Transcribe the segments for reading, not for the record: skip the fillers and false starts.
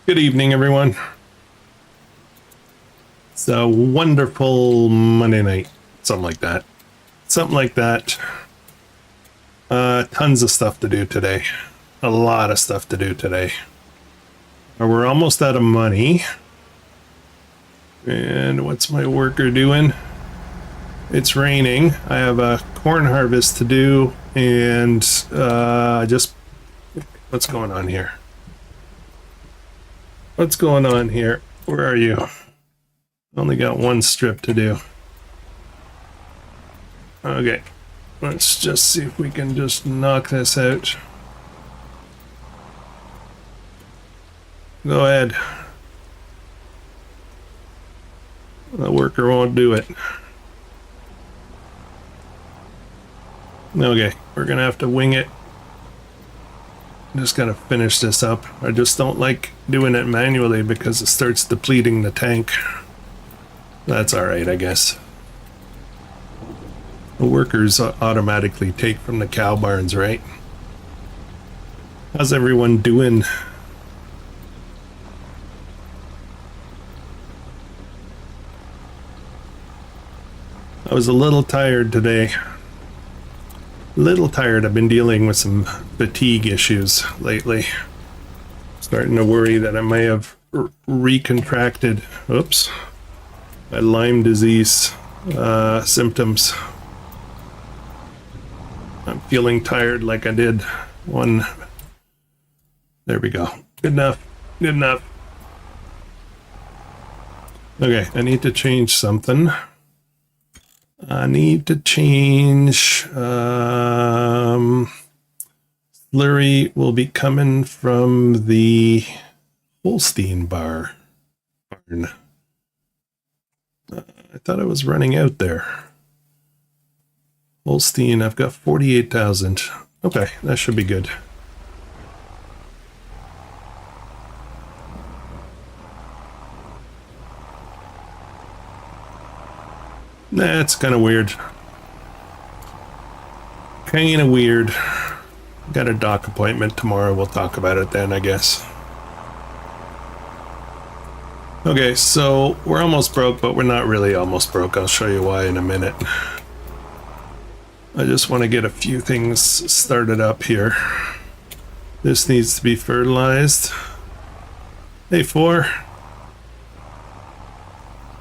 Good evening, everyone. It's a wonderful Monday night. Something like that. Something like that. Tons of stuff to do today. A lot of stuff to do today. We're almost out of money. And what's my worker doing? It's raining. I have a corn harvest to do. And what's going on here? What's going on here? Where are you? Only got one strip to do. Okay. Let's just see if we can just knock this out. Go ahead. The worker won't do it. Okay, we're gonna have to wing it. I'm just gonna finish this up. I just don't like doing it manually because it starts depleting the tank. That's alright, I guess. The workers automatically take from the cow barns, right? How's everyone doing? I was a little tired today. Little tired. I've been dealing with some fatigue issues lately. Starting to worry that I may have recontracted, my Lyme disease symptoms. I'm feeling tired like I did one. There we go. Good enough. Good enough. Okay, I need to change something. I need to change. Slurry will be coming from the Holstein barn. I thought I was running out there. Holstein, I've got 48,000. Okay, that should be good. That's kind of weird. Kind of weird. Got a doc appointment tomorrow. We'll talk about it then, I guess. Okay, so we're almost broke, but we're not really almost broke. I'll show you why in a minute. I just want to get a few things started up here. This needs to be fertilized. Hey, 4.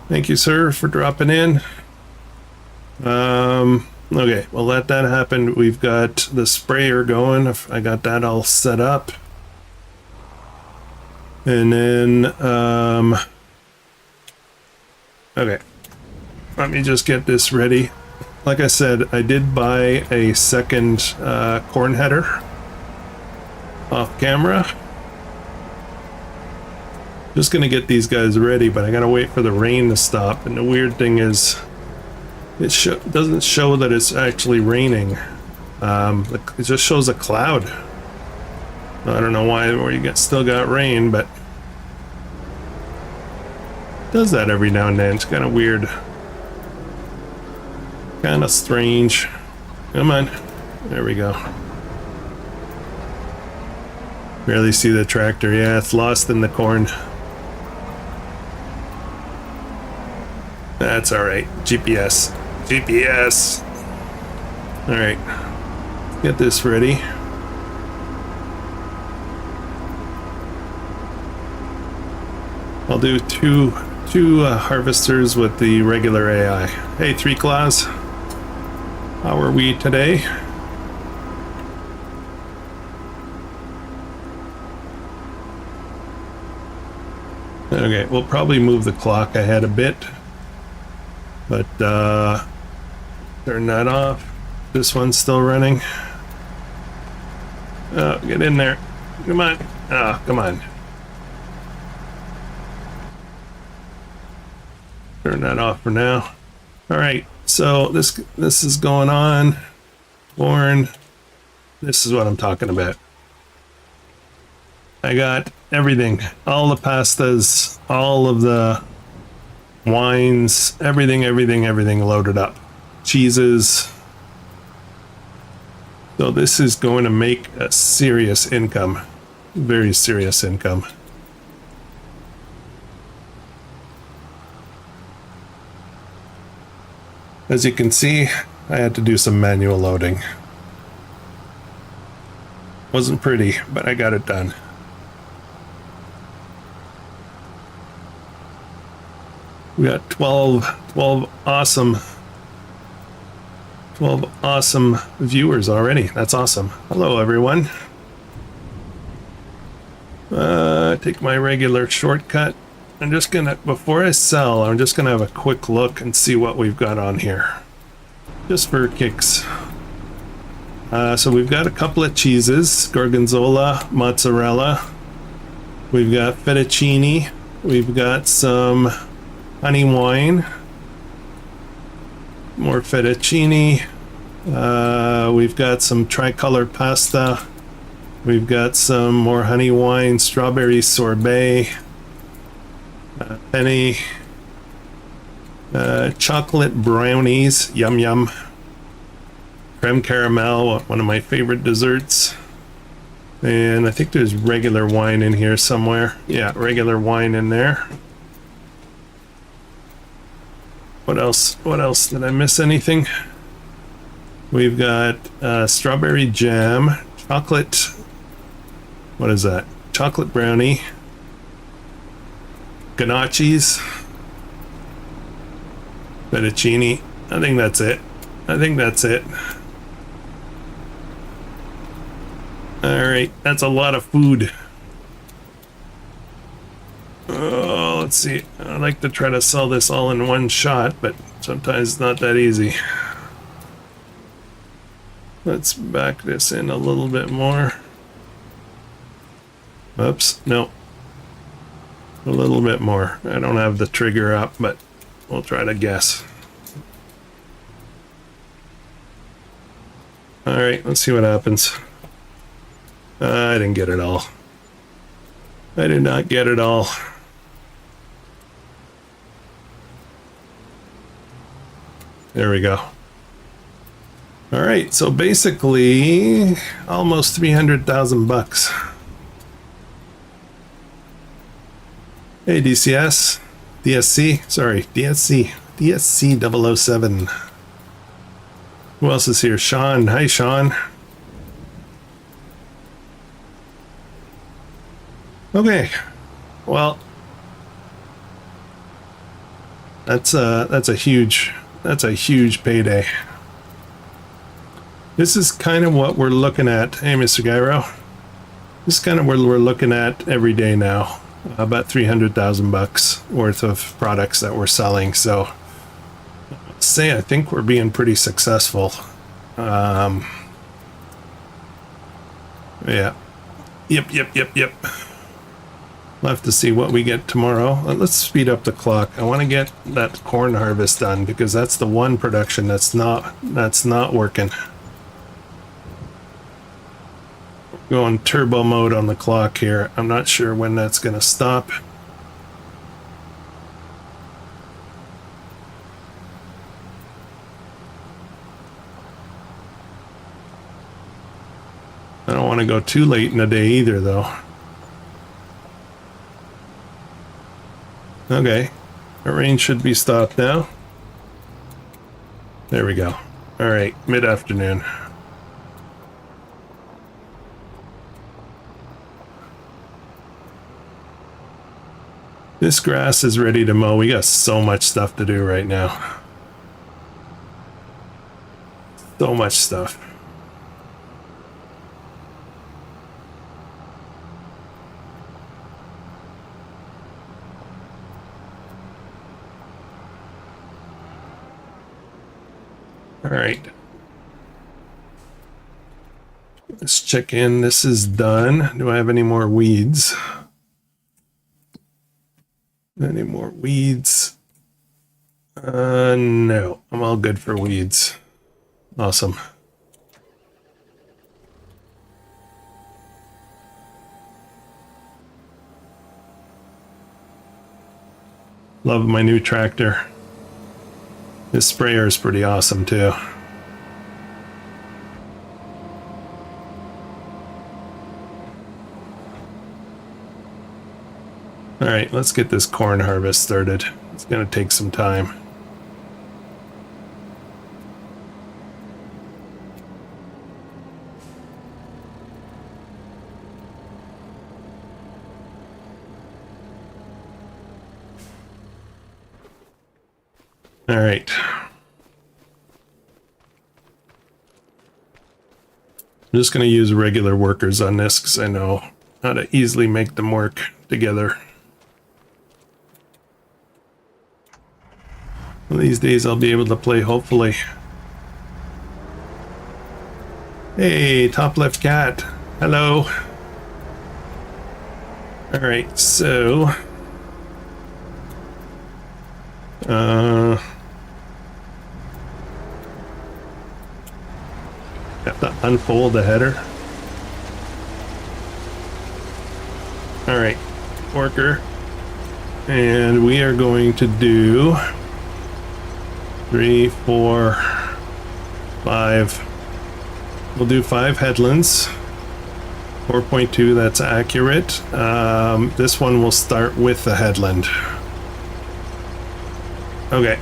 Thank you, sir, for dropping in. Okay, we'll let that happen. We've got the sprayer going. I got that all set up. And then, okay. Let me just get this ready. Like I said, I did buy a second corn header off camera. Just gonna get these guys ready, but I gotta wait for the rain to stop. And the weird thing is, it doesn't show that it's actually raining. It just shows a cloud. I don't know why, where you still got rain, but it does that every now and then. It's kind of weird. Kind of strange. Come on. There we go. Barely see the tractor. Yeah, it's lost in the corn. That's alright. GPS. GPS. Alright. Get this ready. I'll do two harvesters with the regular AI. Hey, 3 Claws. How are we today? Okay, we'll probably move the clock ahead a bit. But, turn that off. This one's still running. Oh, get in there. Come on. Ah, come on. Turn that off for now. All right, so this is going on. Corn. This is what I'm talking about. I got everything, all the pastas, all of the wines, everything loaded up. Cheeses. So this is going to make a serious income. Very serious income. As you can see, I had to do some manual loading. Wasn't pretty, but I got it done. We got 12 awesome viewers already. That's awesome. Hello, everyone. Take my regular shortcut. I'm just gonna, before I sell, I'm just gonna have a quick look and see what we've got on here. Just for kicks. So we've got a couple of cheeses, gorgonzola, mozzarella. We've got fettuccine. We've got some honey wine. More fettuccine. We've got some tricolor pasta. We've got some more honey wine, strawberry sorbet, penny, chocolate brownies, yum yum, creme caramel, one of my favorite desserts, and I think there's regular wine in here somewhere. Yeah, regular wine in there. What else? What else? Did I miss anything? We've got strawberry jam, chocolate. What is that? Chocolate brownie, ganachis, fettuccine. I think that's it. I think that's it. Alright, that's a lot of food. Oh, let's see. I like to try to sell this all in one shot, but sometimes it's not that easy. Let's back this in a little bit more. Oops, no. A little bit more. I don't have the trigger up, but we'll try to guess. Alright, let's see what happens. I didn't get it all. I did not get it all. There we go. Alright, so basically almost 300,000 bucks. Hey, DCS, DSC, sorry, DSC 007. Who else is here? Sean. Hi, Sean. Okay, well, that's a huge payday. This is kind of what we're looking at. Hey, Mr. Gyro. This is kind of what we're looking at every day now. About 300,000 bucks worth of products that we're selling. So say I think we're being pretty successful. Yeah. Yep. We'll have to see what we get tomorrow. Let's speed up the clock. I want to get that corn harvest done because that's the one production that's not working. Going turbo mode on the clock here. I'm not sure when that's going to stop. I don't want to go too late in the day either, though. Okay, the rain should be stopped now. There we go. All right, mid-afternoon. This grass is ready to mow. We got so much stuff to do right now. So much stuff. All right. Let's check in. This is done. Do I have any more weeds? Any more weeds? No. I'm all good for weeds. Awesome. Love my new tractor. This sprayer is pretty awesome too. All right, let's get this corn harvest started. It's going to take some time. All right. I'm just going to use regular workers on this because I know how to easily make them work together. One of these days I'll be able to play, hopefully. Hey, top left cat. Hello. All right, so have to unfold the header. All right, worker, and we are going to do 3, 4, 5. We'll do 5 headlands. 4.2, that's accurate. This one will start with the headland. Okay.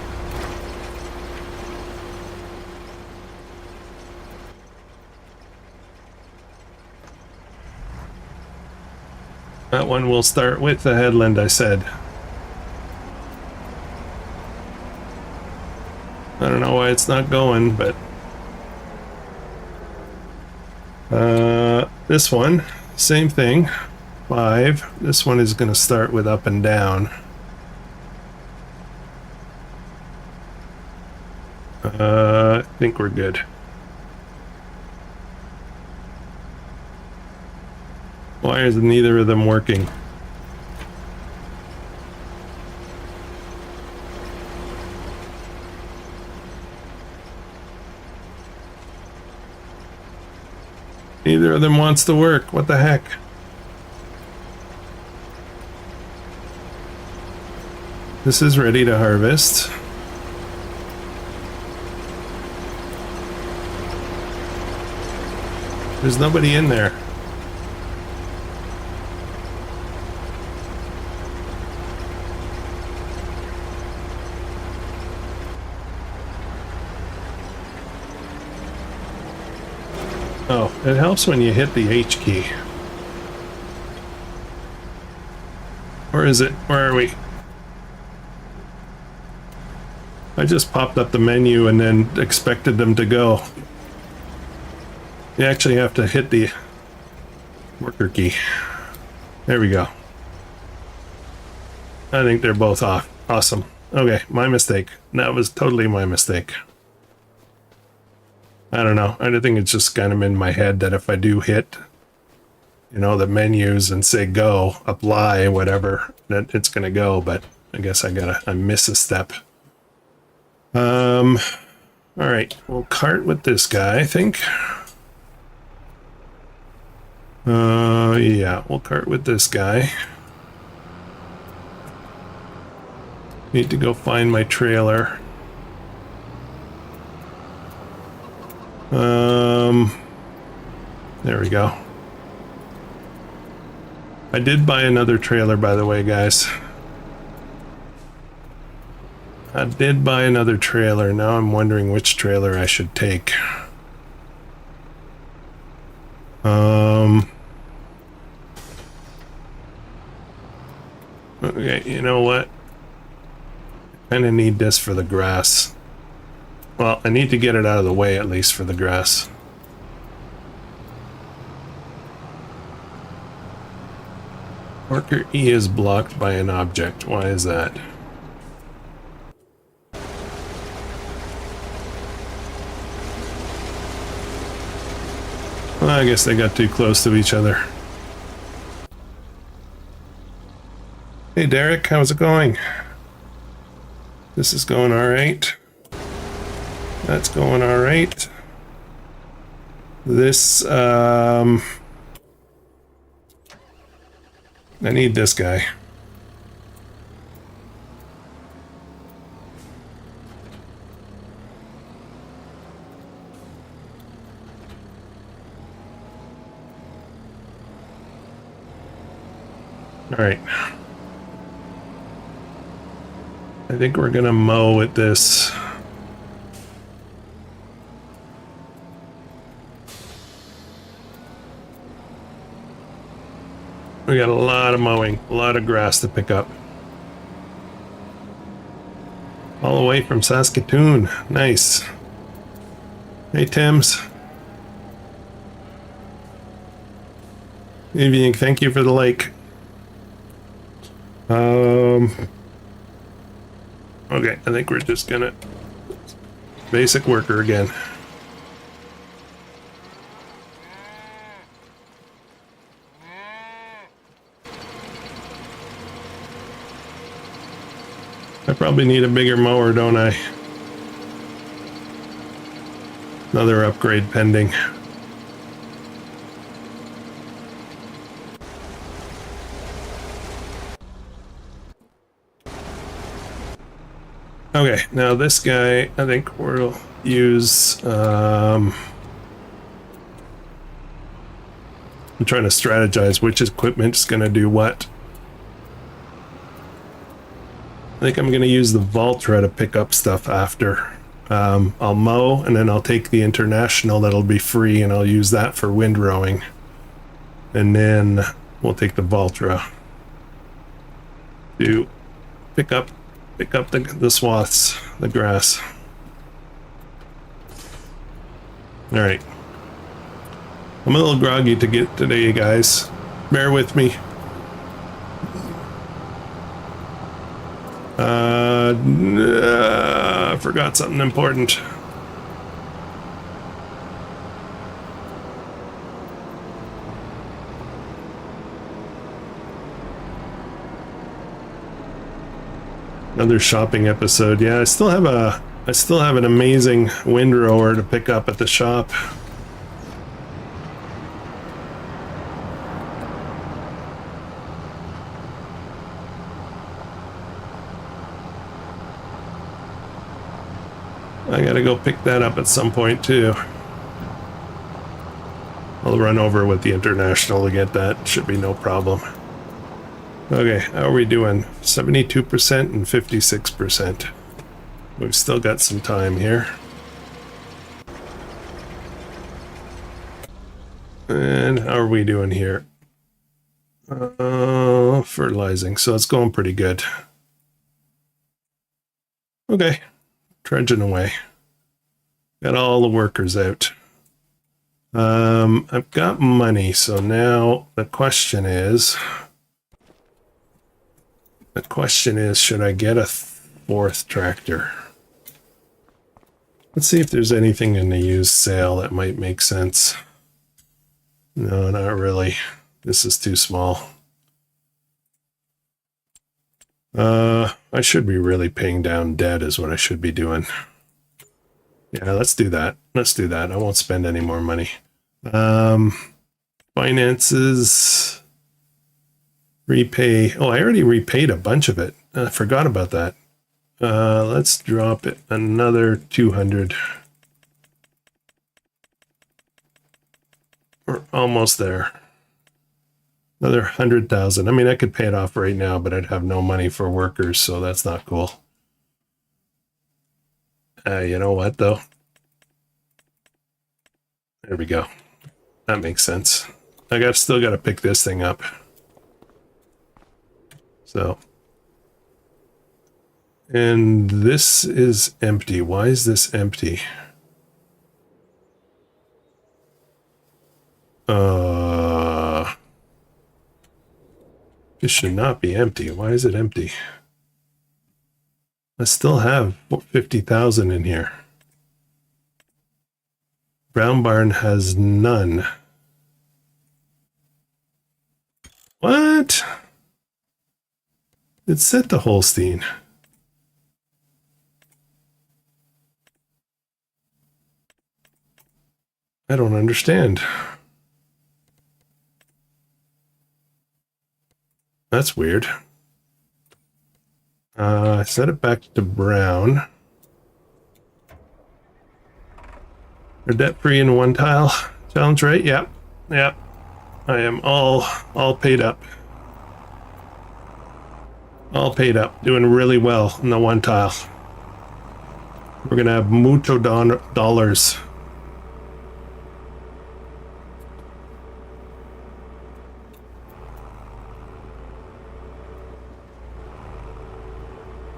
That one will start with the headland, I said. I don't know why it's not going, but this one, same thing. 5. This one is going to start with up and down. I think we're good. Why is neither of them working? Neither of them wants to work. What the heck? This is ready to harvest. There's nobody in there. Oh, it helps when you hit the H key. Where is it? Where are we? I just popped up the menu and then expected them to go. You actually have to hit the worker key. There we go. I think they're both off. Awesome. Okay, my mistake. That was totally my mistake. I don't know. I think it's just kind of in my head that if I do hit, you know, the menus and say go, apply, whatever, that it's going to go, but I guess I miss a step. All right, we'll cart with this guy, I think. Yeah, we'll cart with this guy. Need to go find my trailer. There we go. I did buy another trailer, by the way, guys. I did buy another trailer. Now I'm wondering which trailer I should take. Okay, you know what? I kind of need this for the grass. Well, I need to get it out of the way at least for the grass. Worker E is blocked by an object. Why is that? Well, I guess they got too close to each other. Hey Derek, how's it going? This is going alright. That's going alright. This, I need this guy. Alright. I think we're gonna mow with this. We got a lot of mowing, a lot of grass to pick up. All the way from Saskatoon. Nice. Hey, Tim's. Evening, thank you for the like. Okay, I think we're just gonna basic worker again. I probably need a bigger mower, don't I? Another upgrade pending. Okay, now this guy, I think we'll use, I'm trying to strategize which equipment's gonna do what. I think I'm gonna use the Valtra to pick up stuff after. I'll mow, and then I'll take the International that'll be free, and I'll use that for windrowing. And then we'll take the Valtra to pick up the swaths, the grass. All right. I'm a little groggy to get today, guys. Bear with me. I forgot something important. Another shopping episode. Yeah, I still have an amazing windrower to pick up at the shop. I gotta go pick that up at some point too. I'll run over with the International to get that. Should be no problem. Okay, how are we doing? 72% and 56%. We've still got some time here. And how are we doing here? Fertilizing, so it's going pretty good. Okay, trudging away. Got all the workers out. I've got money, so now the question is, should I get a fourth tractor? Let's see if there's anything in the used sale that might make sense. No, not really. This is too small. I should be really paying down debt is what I should be doing. Yeah, let's do that. Let's do that. I won't spend any more money. Finances. Repay. Oh, I already repaid a bunch of it. I forgot about that. Let's drop it another 200. We're almost there. Another 100,000. I mean, I could pay it off right now, but I'd have no money for workers, so that's not cool. You know what, though? There we go. That makes sense. Still got to pick this thing up. So. And this is empty. Why is this empty? This should not be empty. Why is it empty? I still have 50,000 in here. Brown Barn has none. What? It's set to Holstein. I don't understand. That's weird. I set it back to brown. They're debt-free in one tile. Sounds right? Yep. Yep. I am all paid up. All paid up. Doing really well in the one tile. We're gonna have mucho dollars.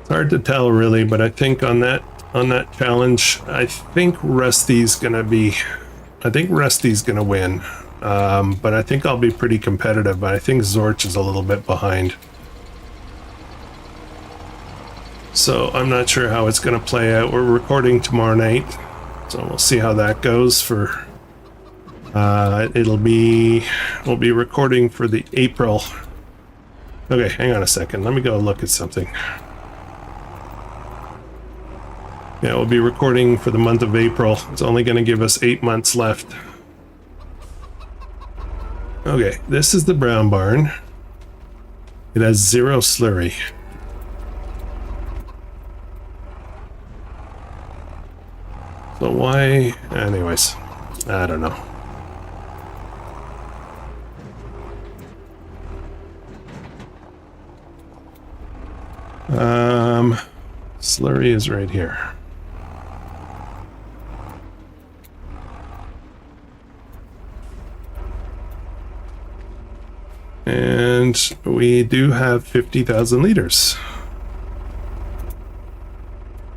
It's hard to tell really, but I think on that challenge, I think Rusty's gonna win. But I think I'll be pretty competitive, but I think Zorch is a little bit behind. So I'm not sure how it's gonna play out. We're recording tomorrow night, so we'll see how that goes for we'll be recording for the April. Okay, hang on a second. Let me go look at something. Yeah, we'll be recording for the month of April. It's only going to give us 8 months left. Okay, this is the brown barn. It has 0 slurry. So why? Anyways, I don't know. Slurry is right here. And we do have 50,000 liters.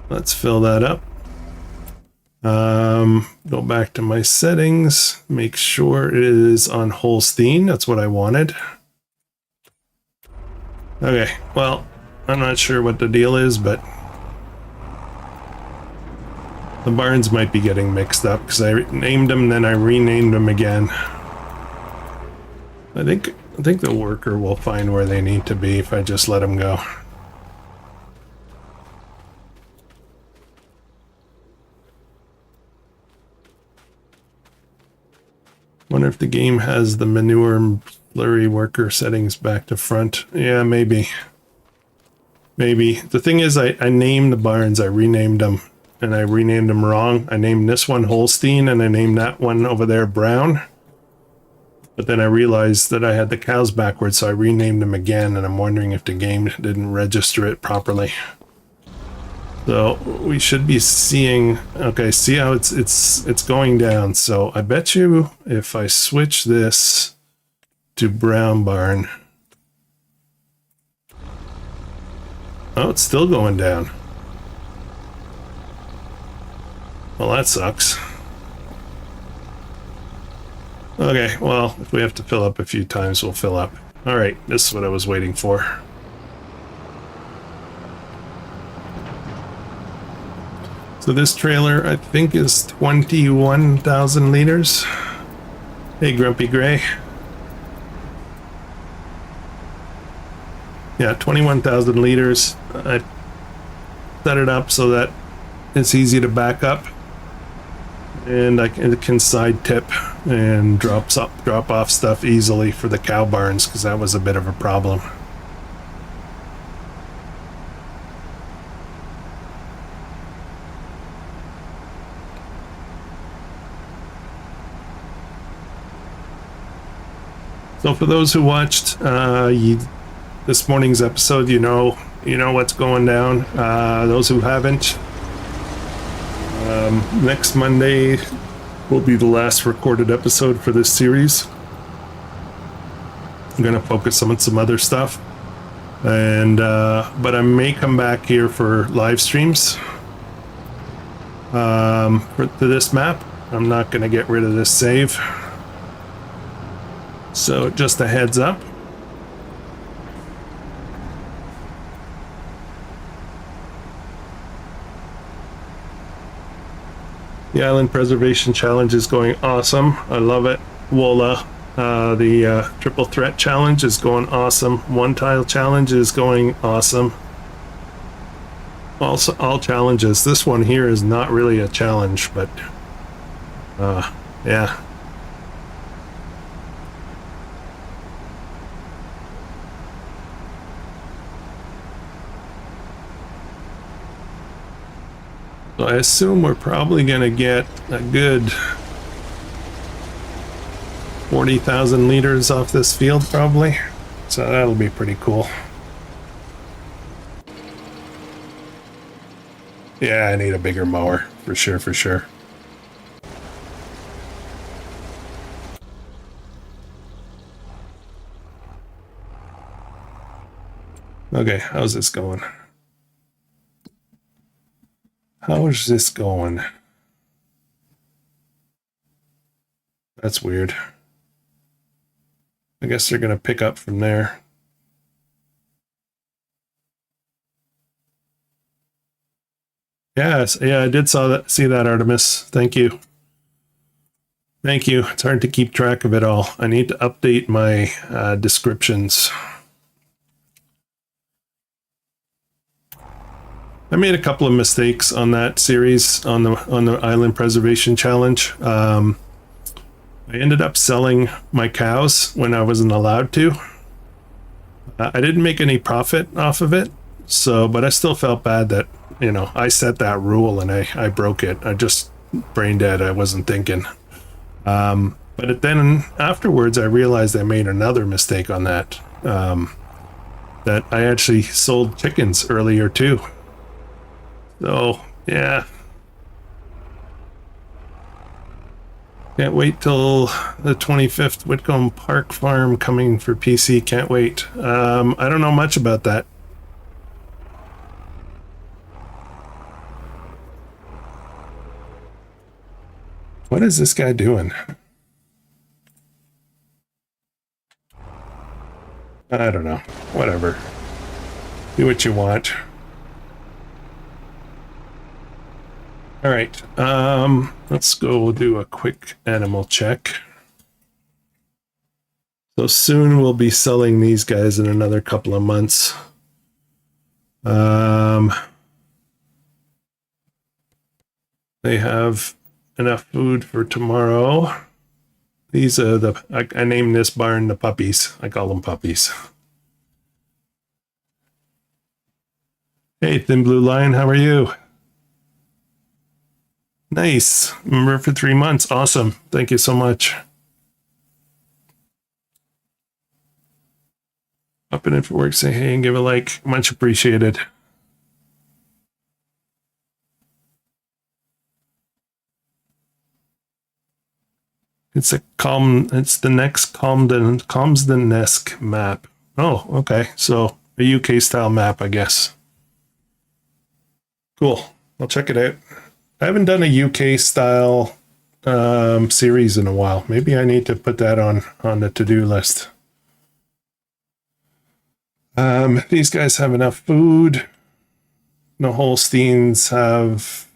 Let's fill that up. Go back to my settings, make sure it is on Holstein. That's what I wanted. Okay, well, I'm not sure what the deal is, but the barns might be getting mixed up because I named them, then I renamed them again. I think the worker will find where they need to be if I just let them go. Wonder if the game has the manure and slurry worker settings back to front. Yeah, maybe. Maybe. The thing is, I named the barns, I renamed them, and I renamed them wrong. I named this one Holstein, and I named that one over there Brown. But then I realized that I had the cows backwards, so I renamed them again, and I'm wondering if the game didn't register it properly. So we should be seeing, okay, see how it's going down. So I bet you if I switch this to brown barn, oh, it's still going down. Well, that sucks. Okay, well, if we have to fill up a few times, we'll fill up. All right, this is what I was waiting for. So this trailer, I think, is 21,000 liters. Hey, Grumpy Gray. Yeah, 21,000 liters. I set it up so that it's easy to back up. And it can side tip and drop off stuff easily for the cow barns, because that was a bit of a problem. So for those who watched this morning's episode, you know what's going down. Those who haven't, next Monday will be the last recorded episode for this series. I'm gonna focus on some other stuff, and but I may come back here for live streams to this map. I'm not gonna get rid of this save. So just a heads up. The Island Preservation Challenge is going awesome. I love it. Wola, the Triple Threat Challenge is going awesome. One Tile Challenge is going awesome. Also, all challenges. This one here is not really a challenge, but yeah. So I assume we're probably going to get a good 40,000 liters off this field, probably. So that'll be pretty cool. Yeah, I need a bigger mower, for sure, for sure. Okay, how's this going? How is this going? That's weird. I guess they're going to pick up from there. Yes, yeah, I did see that, Artemis. Thank you. Thank you. It's hard to keep track of it all. I need to update my descriptions. I made a couple of mistakes on that series on the Island Preservation Challenge. I ended up selling my cows when I wasn't allowed to. I didn't make any profit off of it, but I still felt bad that, I set that rule and I broke it. I just brain dead. I wasn't thinking. But then afterwards, I realized I made another mistake on that. That I actually sold chickens earlier too. So, yeah. Can't wait till the 25th. Whitcomb Park Farm coming for PC. Can't wait. I don't know much about that. What is this guy doing? I don't know. Whatever. Do what you want. All right, let's go do a quick animal check. So soon we'll be selling these guys in another couple of months. They have enough food for tomorrow. These are I named this barn the puppies. I call them puppies. Hey, Thin Blue Lion, how are you? Nice. Remember for 3 months. Awesome. Thank you so much. Up in if it works, say hey and give a like. Much appreciated. It's the next Comsden-esque map. Oh, okay. So a UK style map, I guess. Cool. I'll check it out. I haven't done a UK style series in a while. Maybe I need to put that on the to-do list. These guys have enough food. The Holsteins have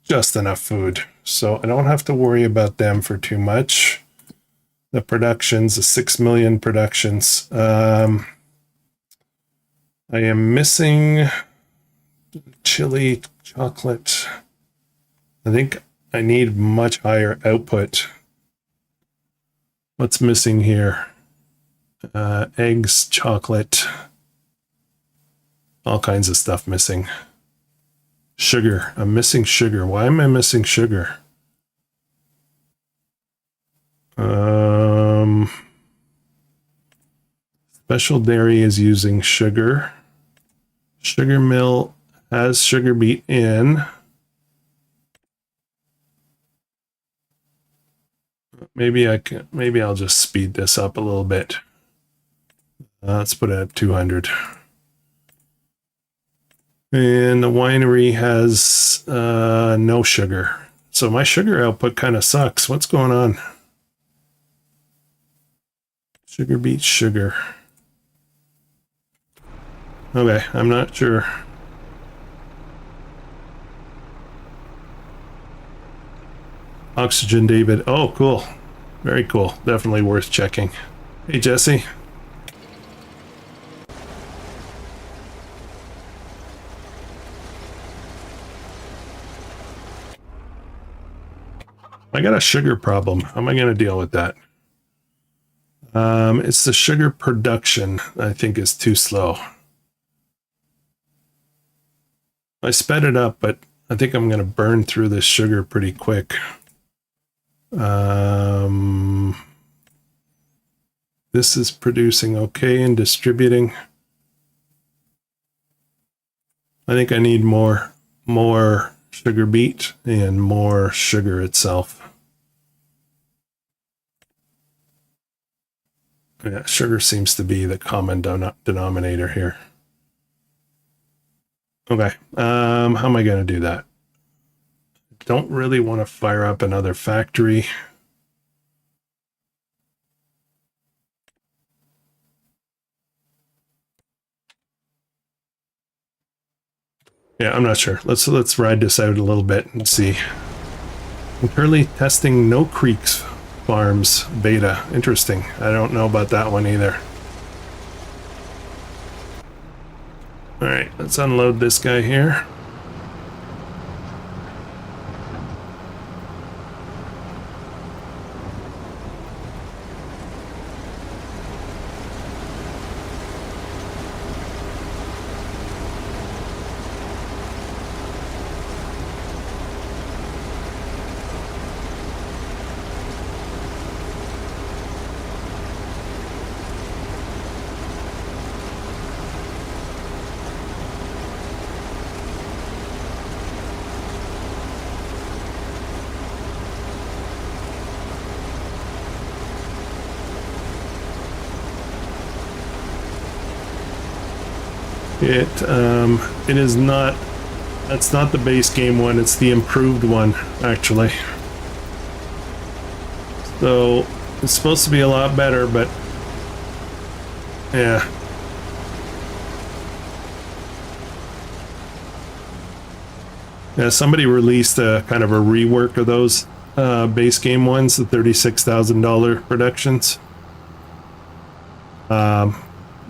just enough food, so I don't have to worry about them for too much. The productions, the 6 million productions. I am missing chili chocolate. I think I need much higher output. What's missing here? Eggs, chocolate, all kinds of stuff missing. Sugar. I'm missing sugar. Why am I missing sugar? Special Dairy is using sugar. Sugar Mill has sugar beet in. Maybe I'll just speed this up a little bit. Let's put it at 200. And the winery has no sugar. So my sugar output kind of sucks. What's going on? Sugar beets sugar. Okay, I'm not sure. Oxygen David. Oh, cool. Very cool. Definitely worth checking. Hey, Jesse. I got a sugar problem. How am I going to deal with that? It's the sugar production I think is too slow. I sped it up, but I think I'm going to burn through this sugar pretty quick. This is producing okay and distributing. I think I need more sugar beet and more sugar itself. Yeah, sugar seems to be the common denominator here. Okay, how am I going to do that? don't really want to fire up another factory. Yeah, I'm not sure. Let's ride this out a little bit and see. I'm currently testing No Creeks Farms beta. Interesting. I don't know about that one either. All right, let's unload this guy here. It is not, that's not the base game one, it's the improved one, actually. So, it's supposed to be a lot better, but yeah. Yeah, somebody released a kind of a rework of those base game ones, the $36,000 productions.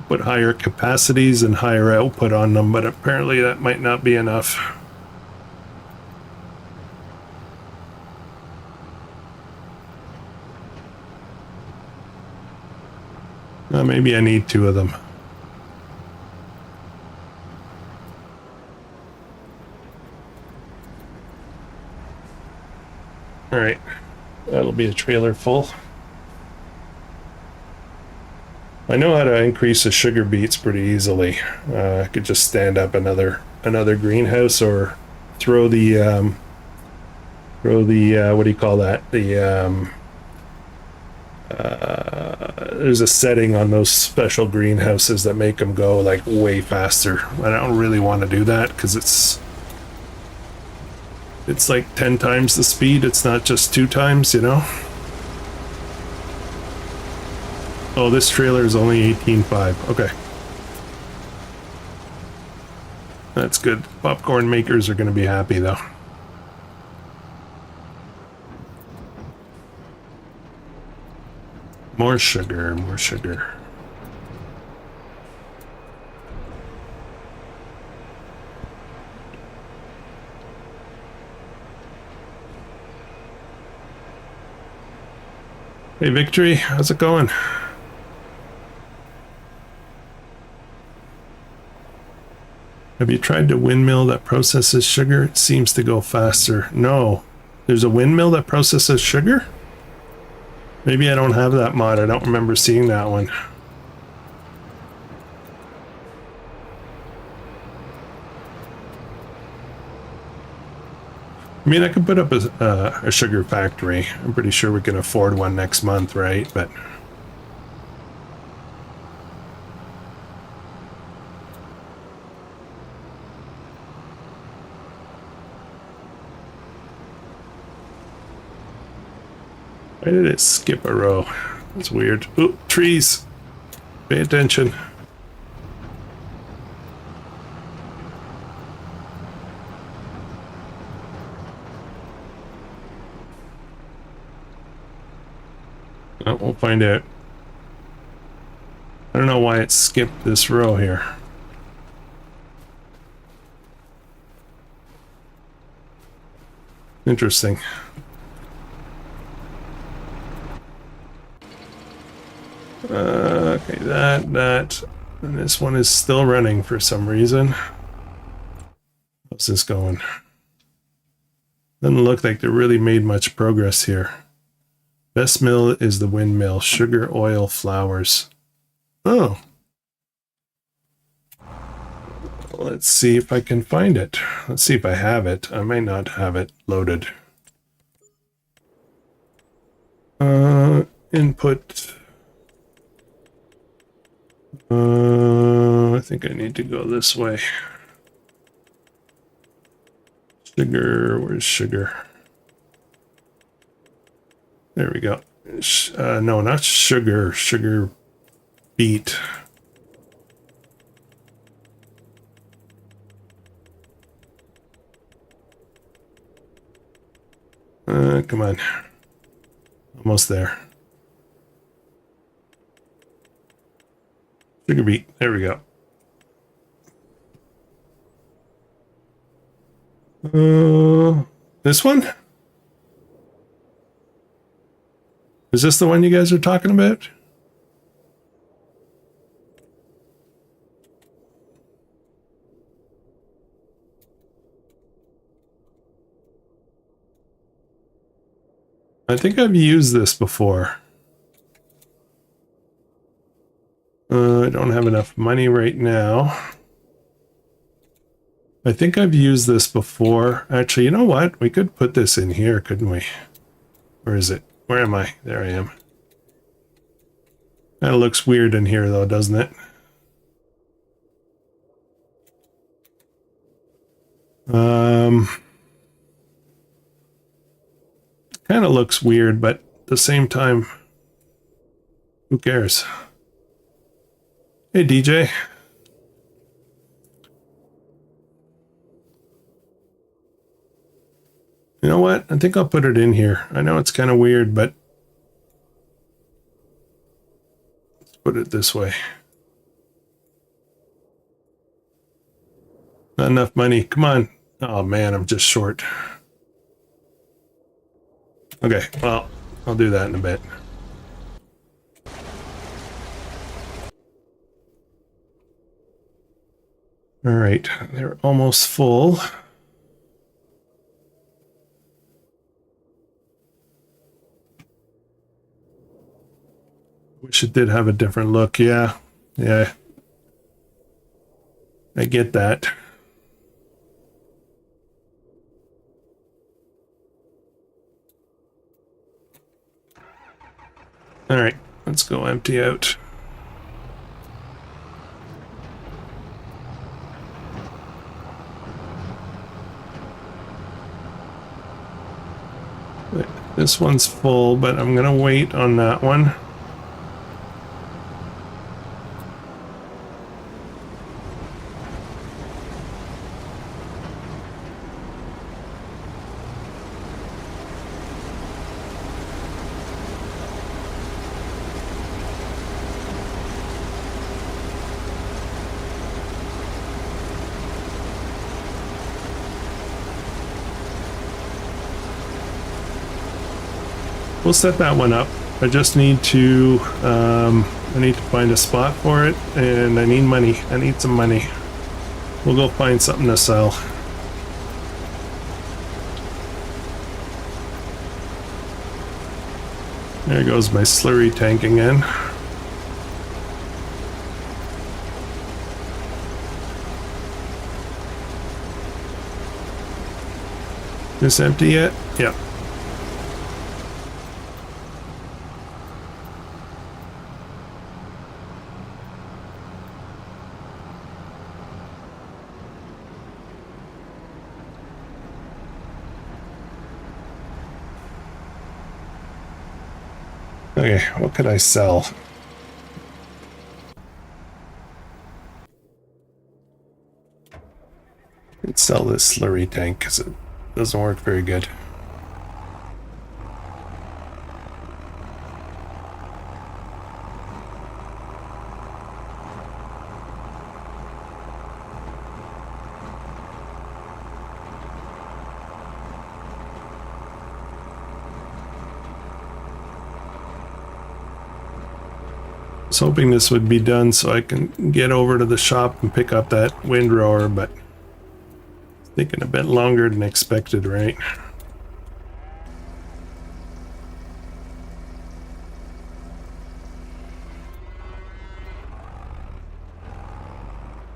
Put higher capacities and higher output on them, but apparently that might not be enough. Maybe I need 2 of them. All right, that'll be a trailer full. I know how to increase the sugar beets pretty easily. I could just stand up another greenhouse or throw the what do you call that? There's a setting on those special greenhouses that make them go like way faster. I don't really want to do that because it's like 10 times the speed. It's not just 2 times, you know. Oh, this trailer is only 18.5. Okay. That's good. Popcorn makers are going to be happy, though. More sugar, more sugar. Hey, Victory, how's it going? Have you tried the windmill that processes sugar? It seems to go faster. No. There's a windmill that processes sugar? Maybe I don't have that mod. I don't remember seeing that one. I mean, I could put up a sugar factory. I'm pretty sure we can afford one next month, right? But why did it skip a row? That's weird. Ooh, trees. Pay attention. Oh, we'll find out. I don't know why it skipped this row here. Interesting. Okay, that, and this one is still running for some reason. How's this going? Doesn't look like they really made much progress here. Best mill is the windmill. Sugar, oil, flowers. Oh. Let's see if I can find it. Let's see if I have it. I might not have it loaded. Input. I think I need to go this way. Sugar, where's sugar? There we go. No, not sugar. Sugar beet. Come on. Almost there. Sugar beet. There we go. This one? Is this the one you guys are talking about? I think I've used this before. I don't have enough money right now. I think I've used this before. Actually, you know what? We could put this in here, couldn't we? Where is it? Where am I? There I am. That looks weird in here, though, doesn't it? Kind of looks weird, but at the same time, who cares? Hey, DJ. You know what? I think I'll put it in here. I know it's kind of weird, but let's put it this way. Not enough money. Come on. Oh, man, I'm just short. Okay, well, I'll do that in a bit. All right, they're almost full. Wish it did have a different look. Yeah, I get that. All right, let's go empty out. This one's full, but I'm gonna wait on that one. We'll set that one up. I just need to find a spot for it, and I need money. I need some money. We'll go find something to sell. There goes my slurry tank again. This empty yet? Yep. Okay, what could I sell? Let's sell this slurry tank because it doesn't work very good. I was hoping this would be done so I can get over to the shop and pick up that windrower, but it's taking a bit longer than expected, right?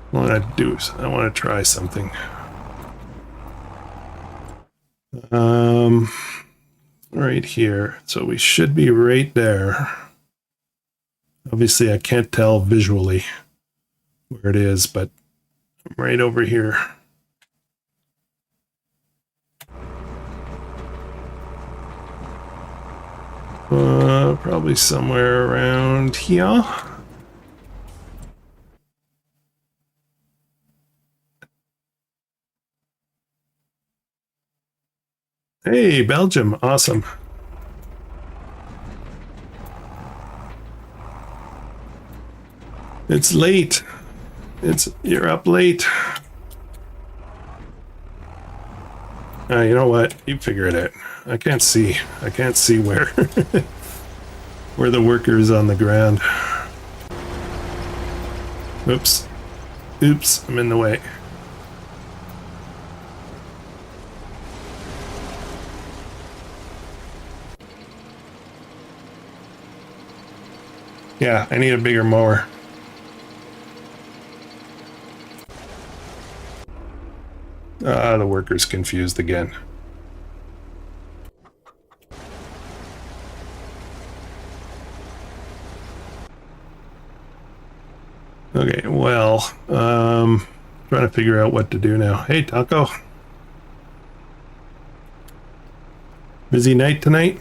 What I do is I want to try something. Right here. So we should be right there. Obviously, I can't tell visually where it is, but I'm right over here. Probably somewhere around here. Hey, Belgium, awesome. It's late. You're up late. You know what? You figure it out. I can't see. I can't see where where the worker is on the ground. Oops. Oops, I'm in the way. Yeah, I need a bigger mower. The worker's confused again. Okay, well, trying to figure out what to do now. Hey, Taco. Busy night tonight?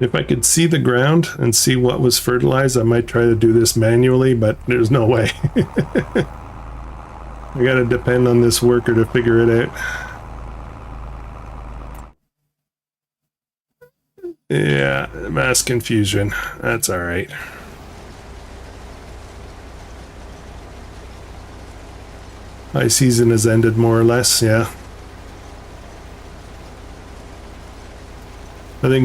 If I could see the ground and see what was fertilized, I might try to do this manually, but there's no way. I gotta depend on this worker to figure it out. Yeah, mass confusion. That's all right. High season has ended more or less, yeah. I think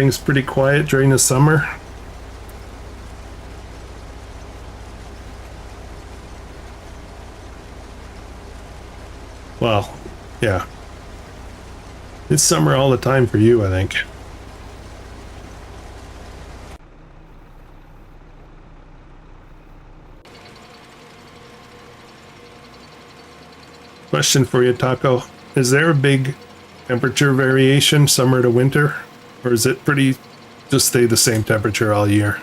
it's pretty quiet during the summer. Well, yeah. It's summer all the time for you, I think. Question for you, Taco. Is there a big temperature variation summer to winter? Or is it pretty just stay the same temperature all year?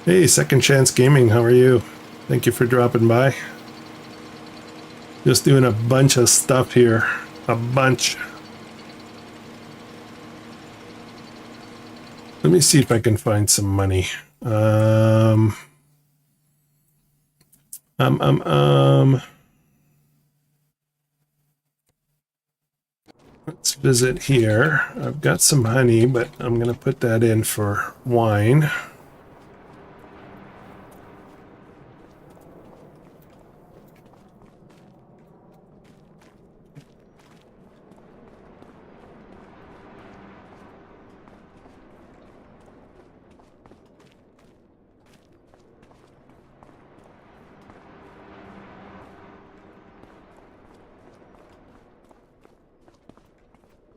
Hey, Second Chance Gaming, how are you? Thank you for dropping by. Just doing a bunch of stuff here. A bunch. Let me see if I can find some money. Let's visit here. I've got some honey, but I'm going to put that in for wine.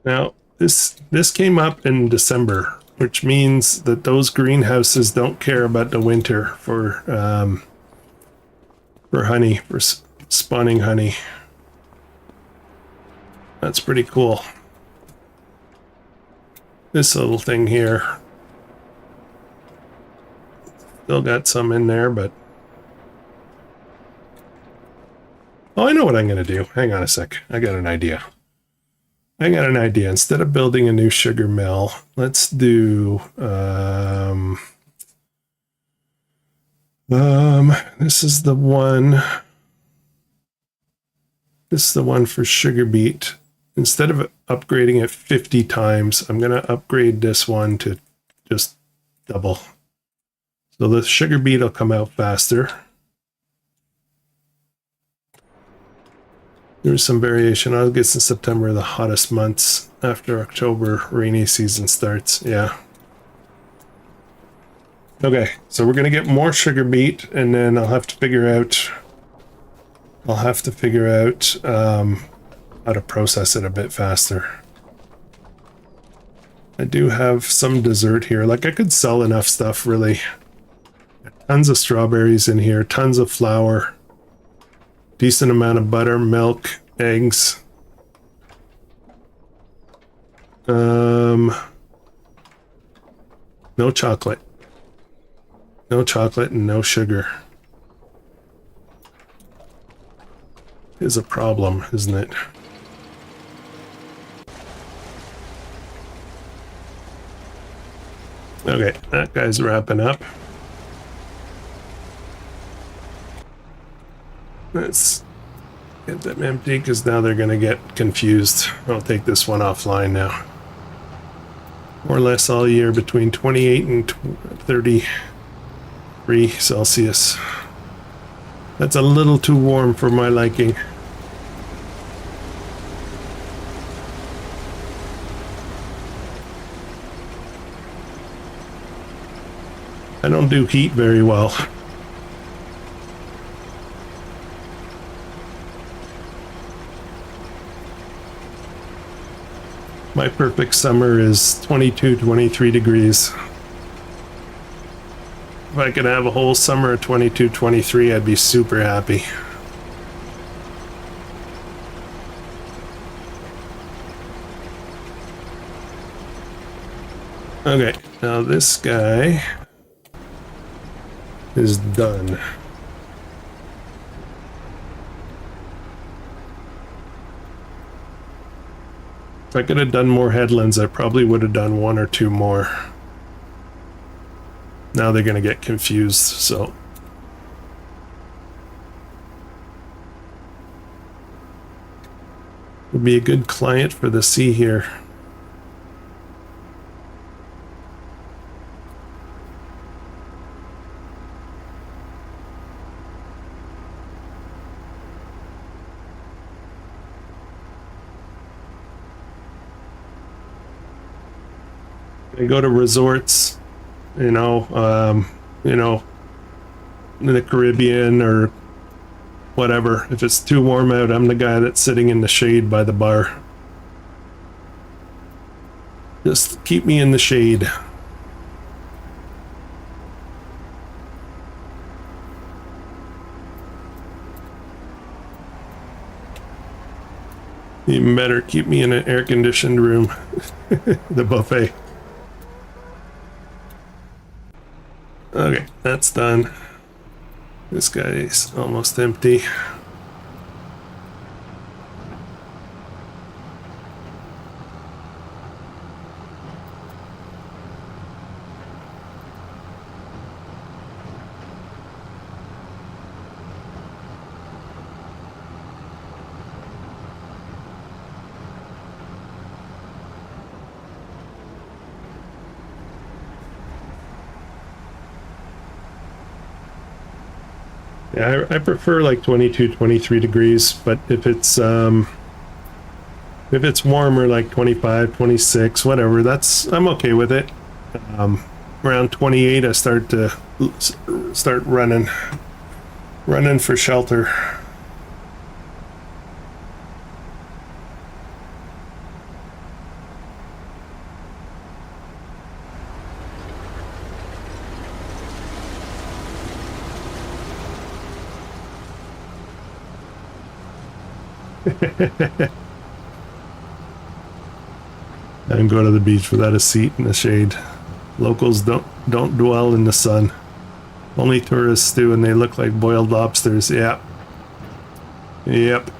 Now, this came up in December, which means that those greenhouses don't care about the winter for honey, for spawning honey. That's pretty cool. This little thing here. Still got some in there, but... Oh, I know what I'm going to do. Hang on a sec. I got an idea. Instead of building a new sugar mill, let's do this is the one. This is the one for sugar beet. Instead of upgrading it 50 times, I'm going to upgrade this one to just double. So the sugar beet will come out faster. There's some variation. August and September are the hottest months. After October, rainy season starts. Yeah. Okay, so we're gonna get more sugar beet, and then I'll have to figure out how to process it a bit faster. I do have some dessert here. Like, I could sell enough stuff, really. Tons of strawberries in here, tons of flour. decent amount of butter, milk, eggs. No chocolate. No chocolate and no sugar. Is a problem, isn't it? Okay, that guy's wrapping up. Let's get them empty because now they're going to get confused. I'll take this one offline now. More or less all year between 28 and 33 Celsius. That's a little too warm for my liking. I don't do heat very well. My perfect summer is 22, 23 degrees. If I could have a whole summer of 22, 23, I'd be super happy. Okay, now this guy is done. If I could have done more headlands, I probably would have done one or two more. Now they're going to get confused, so. Would be a good client for the sea here. I go to resorts, in the Caribbean or whatever. If it's too warm out, I'm the guy that's sitting in the shade by the bar. Just keep me in the shade. Even better, keep me in an air-conditioned room. The buffet. Okay, that's done. This guy's almost empty. Yeah, I prefer like 22, 23 degrees, but if it's warmer, like 25, 26, whatever, I'm okay with it. Around 28, I start running for shelter. And go to the beach without a seat in the shade. Locals don't dwell in the sun. Only tourists do, and they look like boiled lobsters. Yeah. Yep.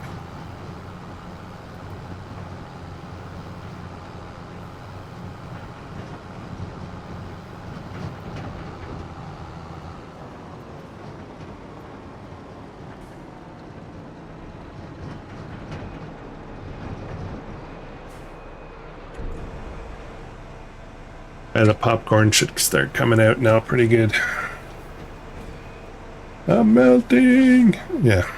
And the popcorn should start coming out now pretty good. I'm melting! Yeah.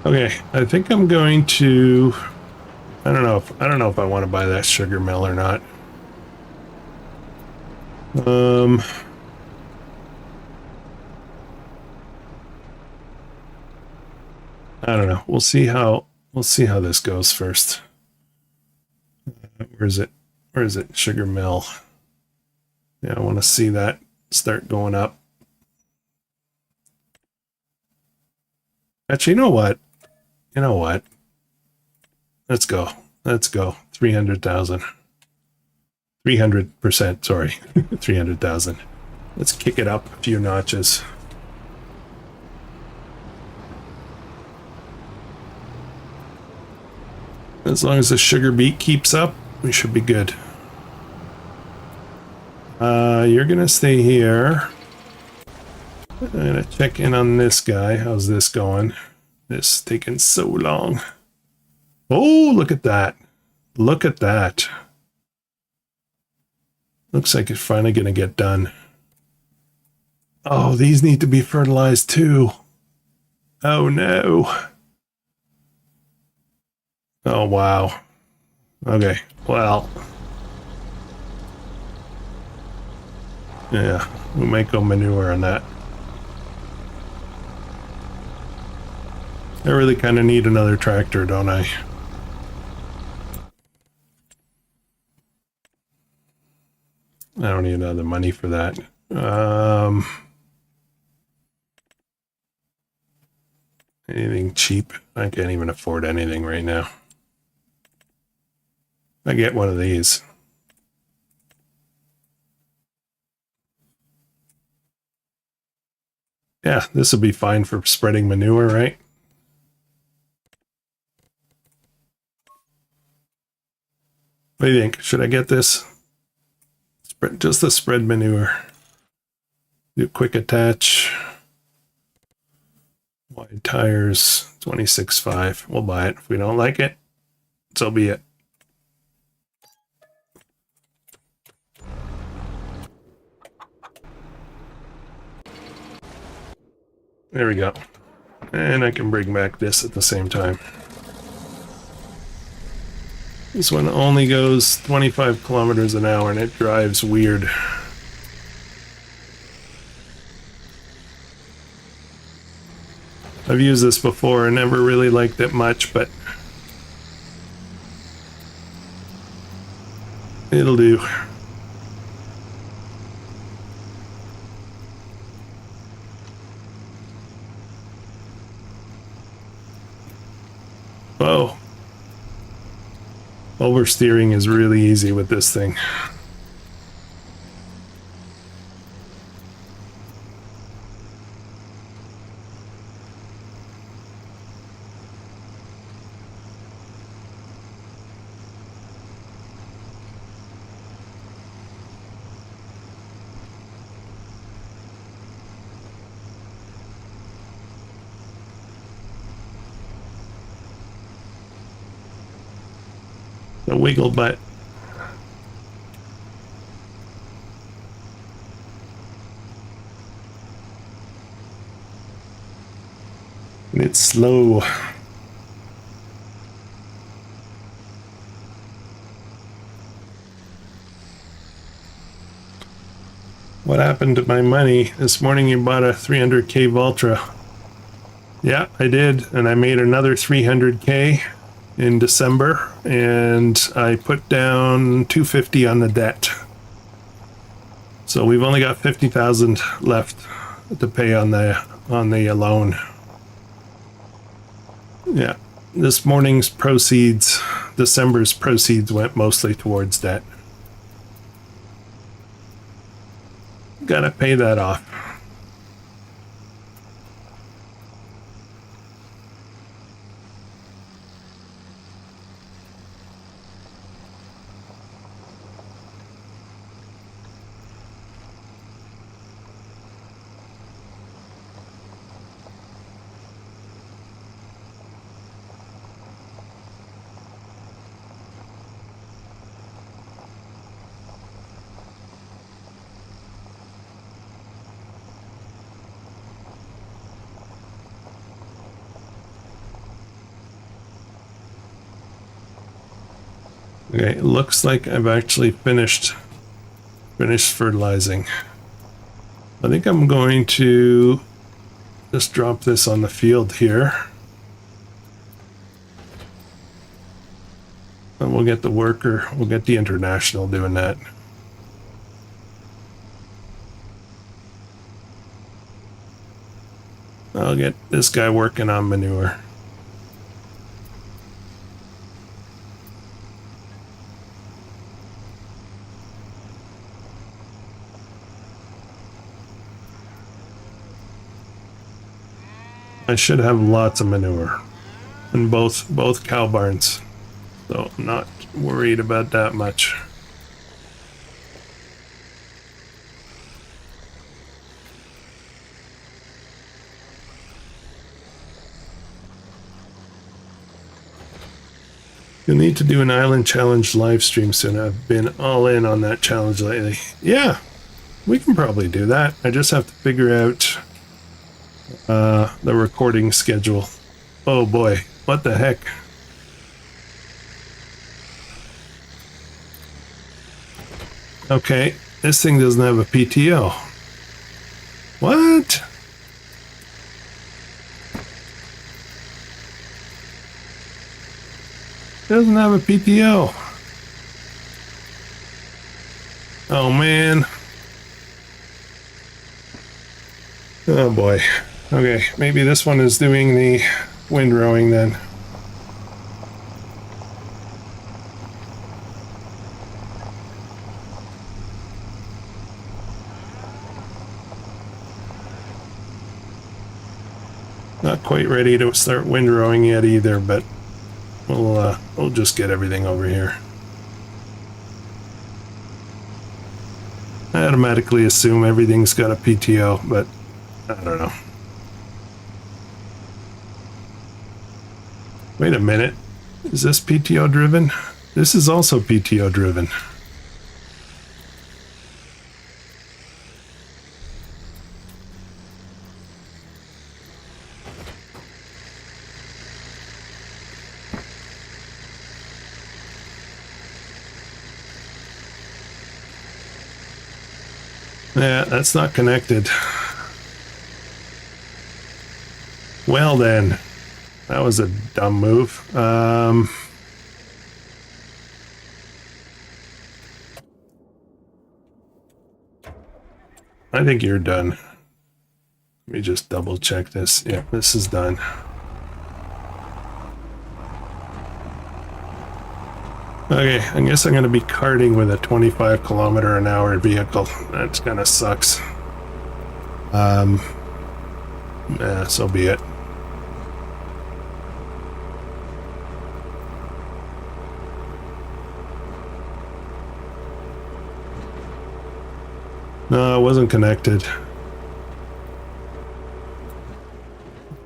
Okay, I think I'm going to. I don't know if I want to buy that sugar mill or not. I don't know. We'll see how this goes first. Where is it? Where is it? Sugar mill. Yeah, I want to see that start going up. Actually, you know what? You know what? Let's go. Let's go. 300,000. 300%, sorry. 300,000. Let's kick it up a few notches. As long as the sugar beet keeps up, we should be good. You're gonna stay here. I'm gonna check in on this guy. How's this going? This is taking so long. Oh, look at that. Look at that. Looks like it's finally gonna get done. Oh, these need to be fertilized too. Oh no. Oh wow. Okay, well. Yeah, we might go manure on that. I really kind of need another tractor, don't I? I don't need another money for that. Anything cheap? I can't even afford anything right now. I get one of these. Yeah, this will be fine for spreading manure, right? What do you think? Should I get this? Spread just the spread manure. Do quick attach. Wide tires, 26.5. We'll buy it. If we don't like it, so be it. There we go. And I can bring back this at the same time. This one only goes 25 kilometers an hour and it drives weird. I've used this before and never really liked it much, but it'll do. Oh. Oversteering is really easy with this thing. The wiggle butt. And it's slow. What happened to my money? This morning you bought a 300k Valtra. Yeah, I did. And I made another 300k in December. And I put down 250 on the debt. So we've only got 50,000 left to pay on the loan. Yeah. This morning's proceeds, December's proceeds went mostly towards debt. Gotta pay that off. Okay, it looks like I've actually finished fertilizing. I think I'm going to just drop this on the field here. And we'll get the worker, we'll get the international doing that. I'll get this guy working on manure. I should have lots of manure in both cow barns, so I'm not worried about that much. You'll need to do an island challenge live stream soon. I've been all in on that challenge lately. Yeah, we can probably do that. I just have to figure out the recording schedule. Oh boy, what the heck? Okay, this thing doesn't have a PTO. What? Doesn't have a PTO. Oh man. Oh boy. Okay, maybe this one is doing the windrowing then. Not quite ready to start windrowing yet either, but we'll just get everything over here. I automatically assume everything's got a PTO, but I don't know. Wait a minute. Is this PTO driven? This is also PTO driven. Yeah, that's not connected. Well then, that was a dumb move. I think you're done. Let me just double check this. Yeah, this is done. Okay, I guess I'm going to be karting with a 25-kilometer-an-hour vehicle. That kind of sucks. Yeah, so be it. No, it wasn't connected.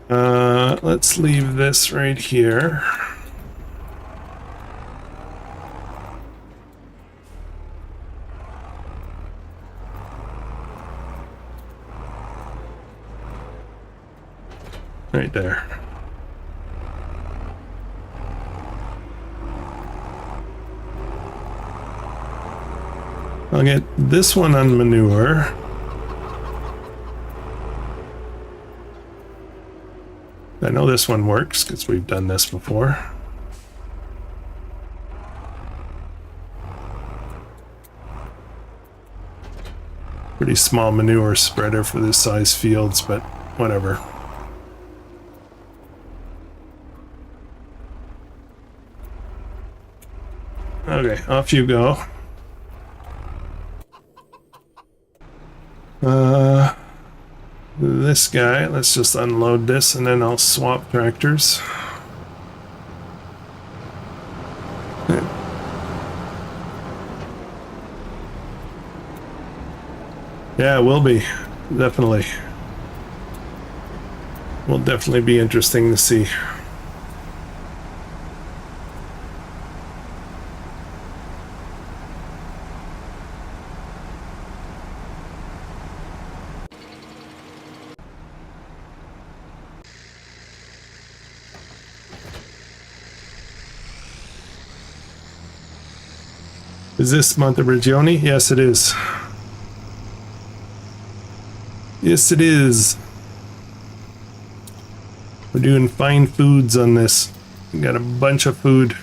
Let's leave this right here. Right there. I'll get this one on manure. I know this one works because we've done this before. Pretty small manure spreader for this size fields, but whatever. Okay, off you go. This guy, let's just unload this and then I'll swap tractors. Yeah, it will be. Definitely. Will definitely be interesting to see. Is this Montebrigioni? Yes, it is. Yes, it is. We're doing fine foods on this. We got a bunch of food.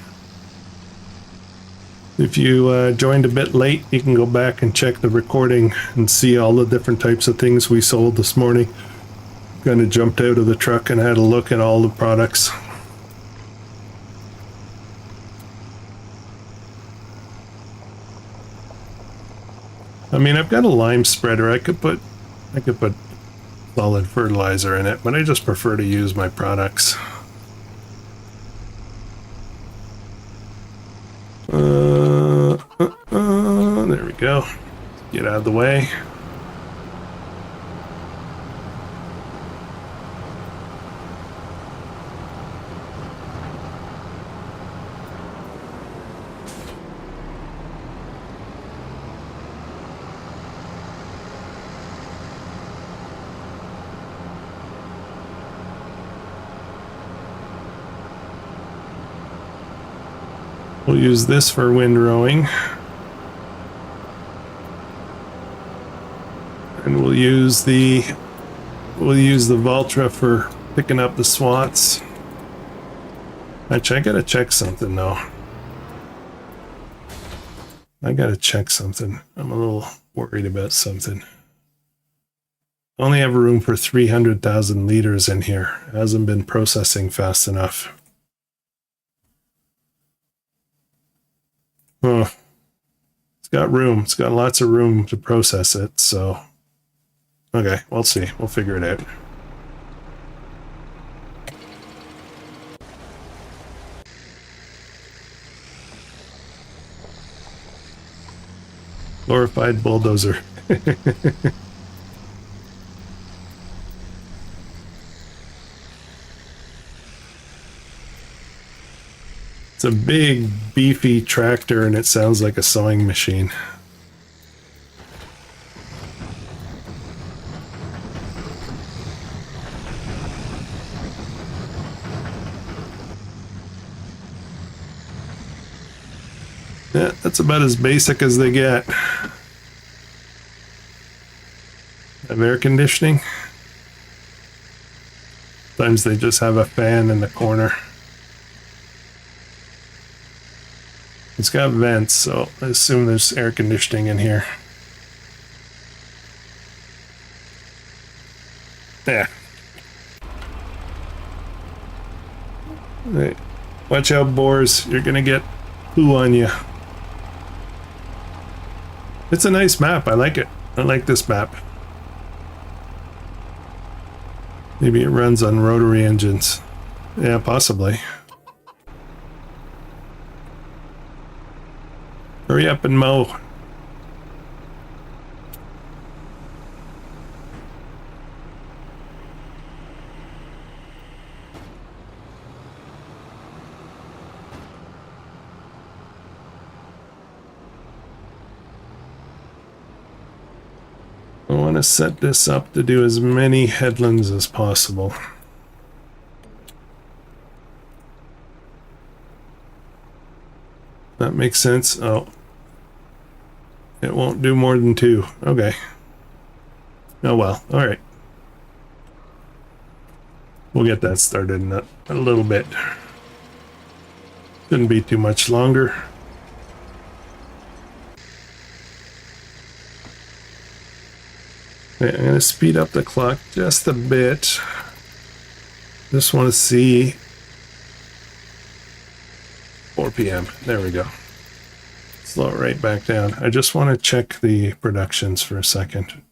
If you joined a bit late, you can go back and check the recording and see all the different types of things we sold this morning. Kind of jumped out of the truck and had a look at all the products. I mean, I've got a lime spreader. I could put solid fertilizer in it, but I just prefer to use my products. There we go. Get out of the way. We'll use this for windrowing. And we'll use the Valtra for picking up the swats. Actually, I gotta check something though. I'm a little worried about something. I only have room for 300,000 liters in here. It hasn't been processing fast enough. Oh, it's got room. It's got lots of room to process it, so... Okay, we'll see. We'll figure it out. Glorified bulldozer. It's a big, beefy tractor, and it sounds like a sewing machine. Yeah, that's about as basic as they get. Have air conditioning. Sometimes they just have a fan in the corner. It's got vents, so I assume there's air conditioning in here. Yeah. Hey, watch out, boars. You're gonna get poo on you. It's a nice map. I like it. I like this map. Maybe it runs on rotary engines. Yeah, possibly. Hurry up and mow. I want to set this up to do as many headlands as possible. That makes sense. Oh. It won't do more than 2. Okay. Oh well. Alright. We'll get that started in a little bit. Shouldn't be too much longer. Okay, I'm going to speed up the clock just a bit. Just want to see 4 p.m. There we go. Slow it right back down. I just want to check the productions for a second.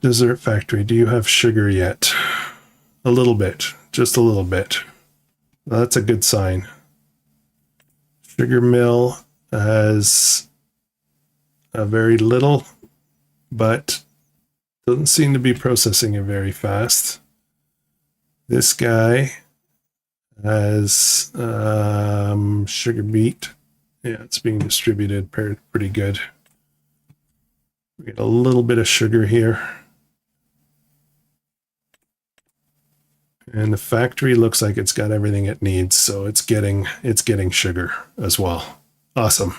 Dessert factory, do you have sugar yet? A little bit, just a little bit. Well, that's a good sign. Sugar mill has a very little, but doesn't seem to be processing it very fast. This guy has sugar beet. Yeah, it's being distributed pretty good. We get a little bit of sugar here. And the factory looks like it's got everything it needs, so it's getting sugar as well. Awesome.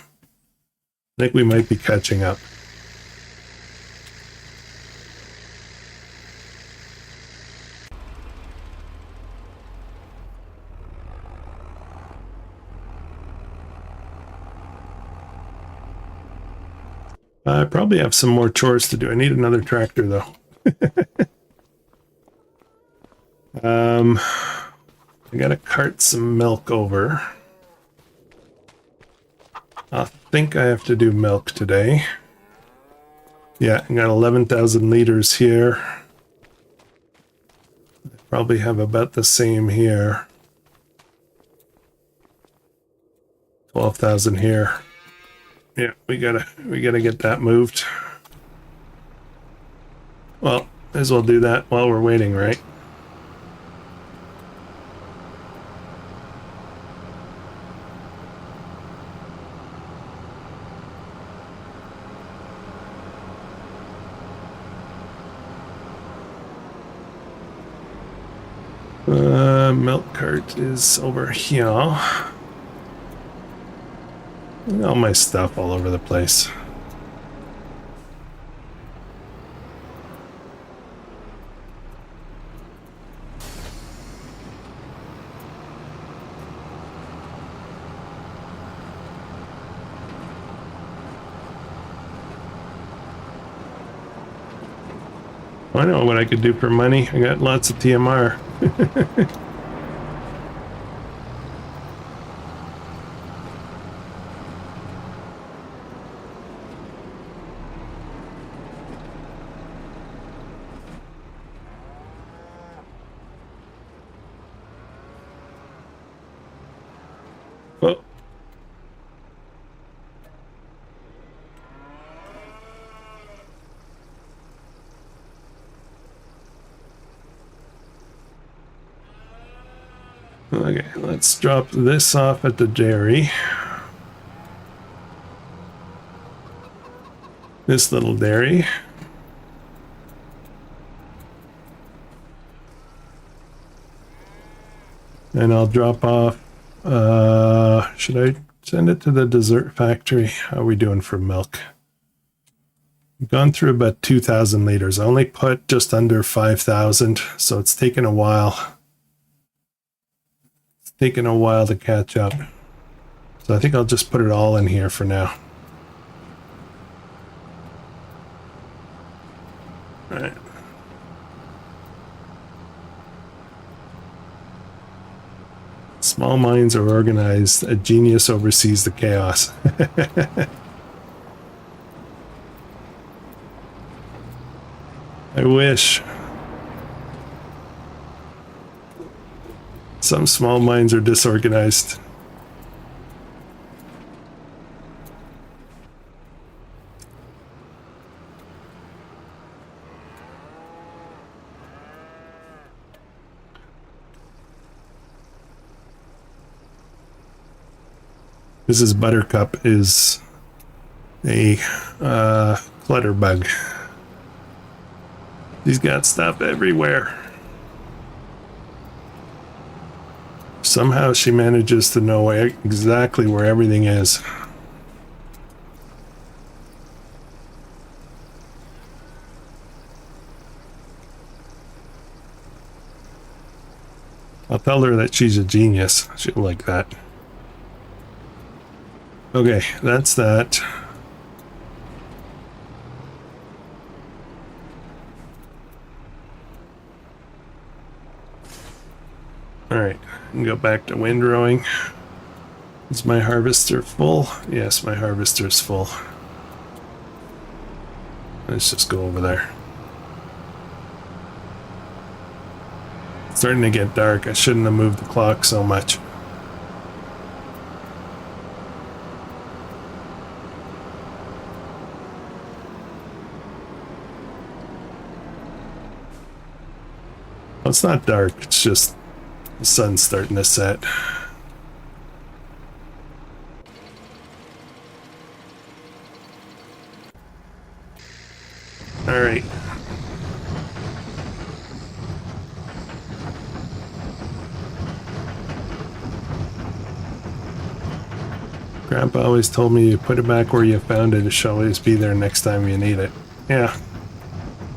I think we might be catching up. I probably have some more chores to do. I need another tractor, though. I gotta cart some milk over. I think I have to do milk today. Yeah, I got 11,000 liters here. I probably have about the same here. 12,000 here. Yeah, we gotta get that moved. Well, may as well do that while we're waiting, right? Milk cart is over here. All my stuff all over the place. I know what I could do for money. I got lots of TMR. Oh. Okay, let's drop this off at the dairy. This little dairy. And I'll drop off, should I send it to the dessert factory? How are we doing for milk? We've gone through about 2,000 liters. I only put just under 5,000, so it's taken a while. It's taken a while to catch up. So I think I'll just put it all in here for now. All right. Small minds are organized. A genius oversees the chaos. I wish. Some small minds are disorganized. Mrs. Buttercup is a clutter bug. She's got stuff everywhere. Somehow she manages to know exactly where everything is. I'll tell her that she's a genius. She'll like that. Okay, that's that. Alright, go back to windrowing. Is my harvester full? Yes, my harvester's full. Let's just go over there. It's starting to get dark. I shouldn't have moved the clock so much. Well, it's not dark, it's just the sun's starting to set. All right. Grandpa always told me you put it back where you found it. It shall always be there next time you need it. Yeah.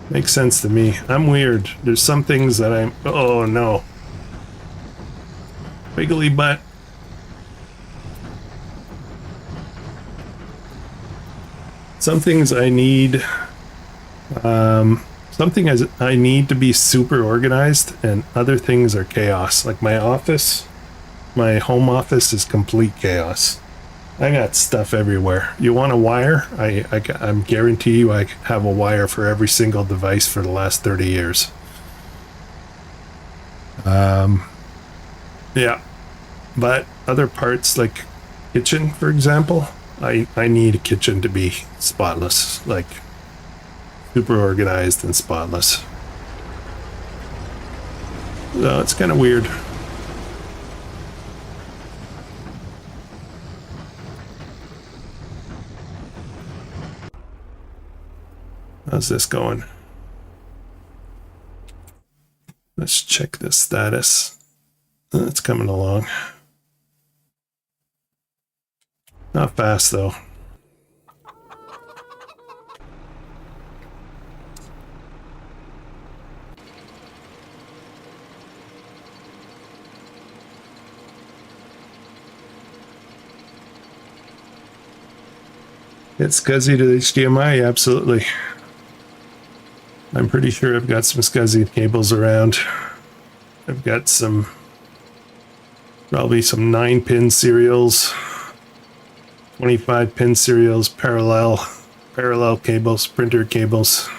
Makes sense to me. I'm weird. There's some things that I'm... Oh, no. Wiggly butt. some things I need, something as I need to be super organized, and other things are chaos. Like my office, my home office is complete chaos. I got stuff everywhere. You want a wire? I'm guarantee you I have a wire for every single device for the last 30 years. Yeah. But other parts like kitchen, for example, I need a kitchen to be spotless, like super organized and spotless. So it's kind of weird. How's this going? Let's check the status. It's coming along. Not fast though. It's SCSI to HDMI, absolutely. I'm pretty sure I've got some SCSI cables around. I've got some, probably some 9-pin serials, 25-pin serials, parallel cables, printer cables.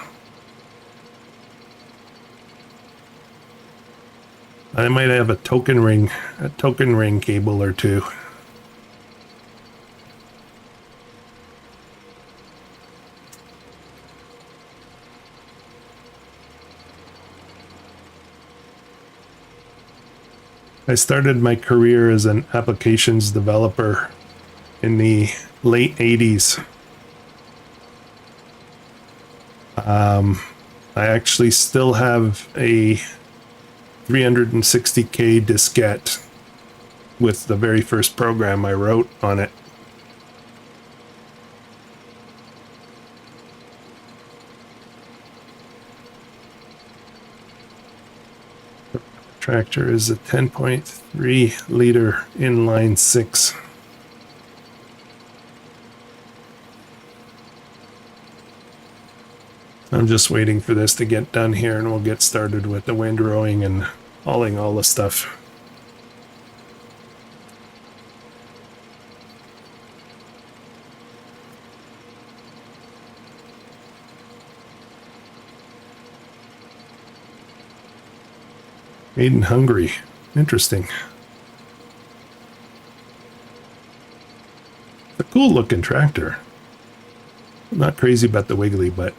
I might have a token ring cable or two. I started my career as an applications developer in the late 80s. I actually still have a 360K diskette with the very first program I wrote on it. Tractor is a 10.3 liter inline 6. I'm just waiting for this to get done here and we'll get started with the windrowing and hauling all the stuff. Made in Hungary. Interesting. It's a cool looking tractor. I'm not crazy about the wiggly, but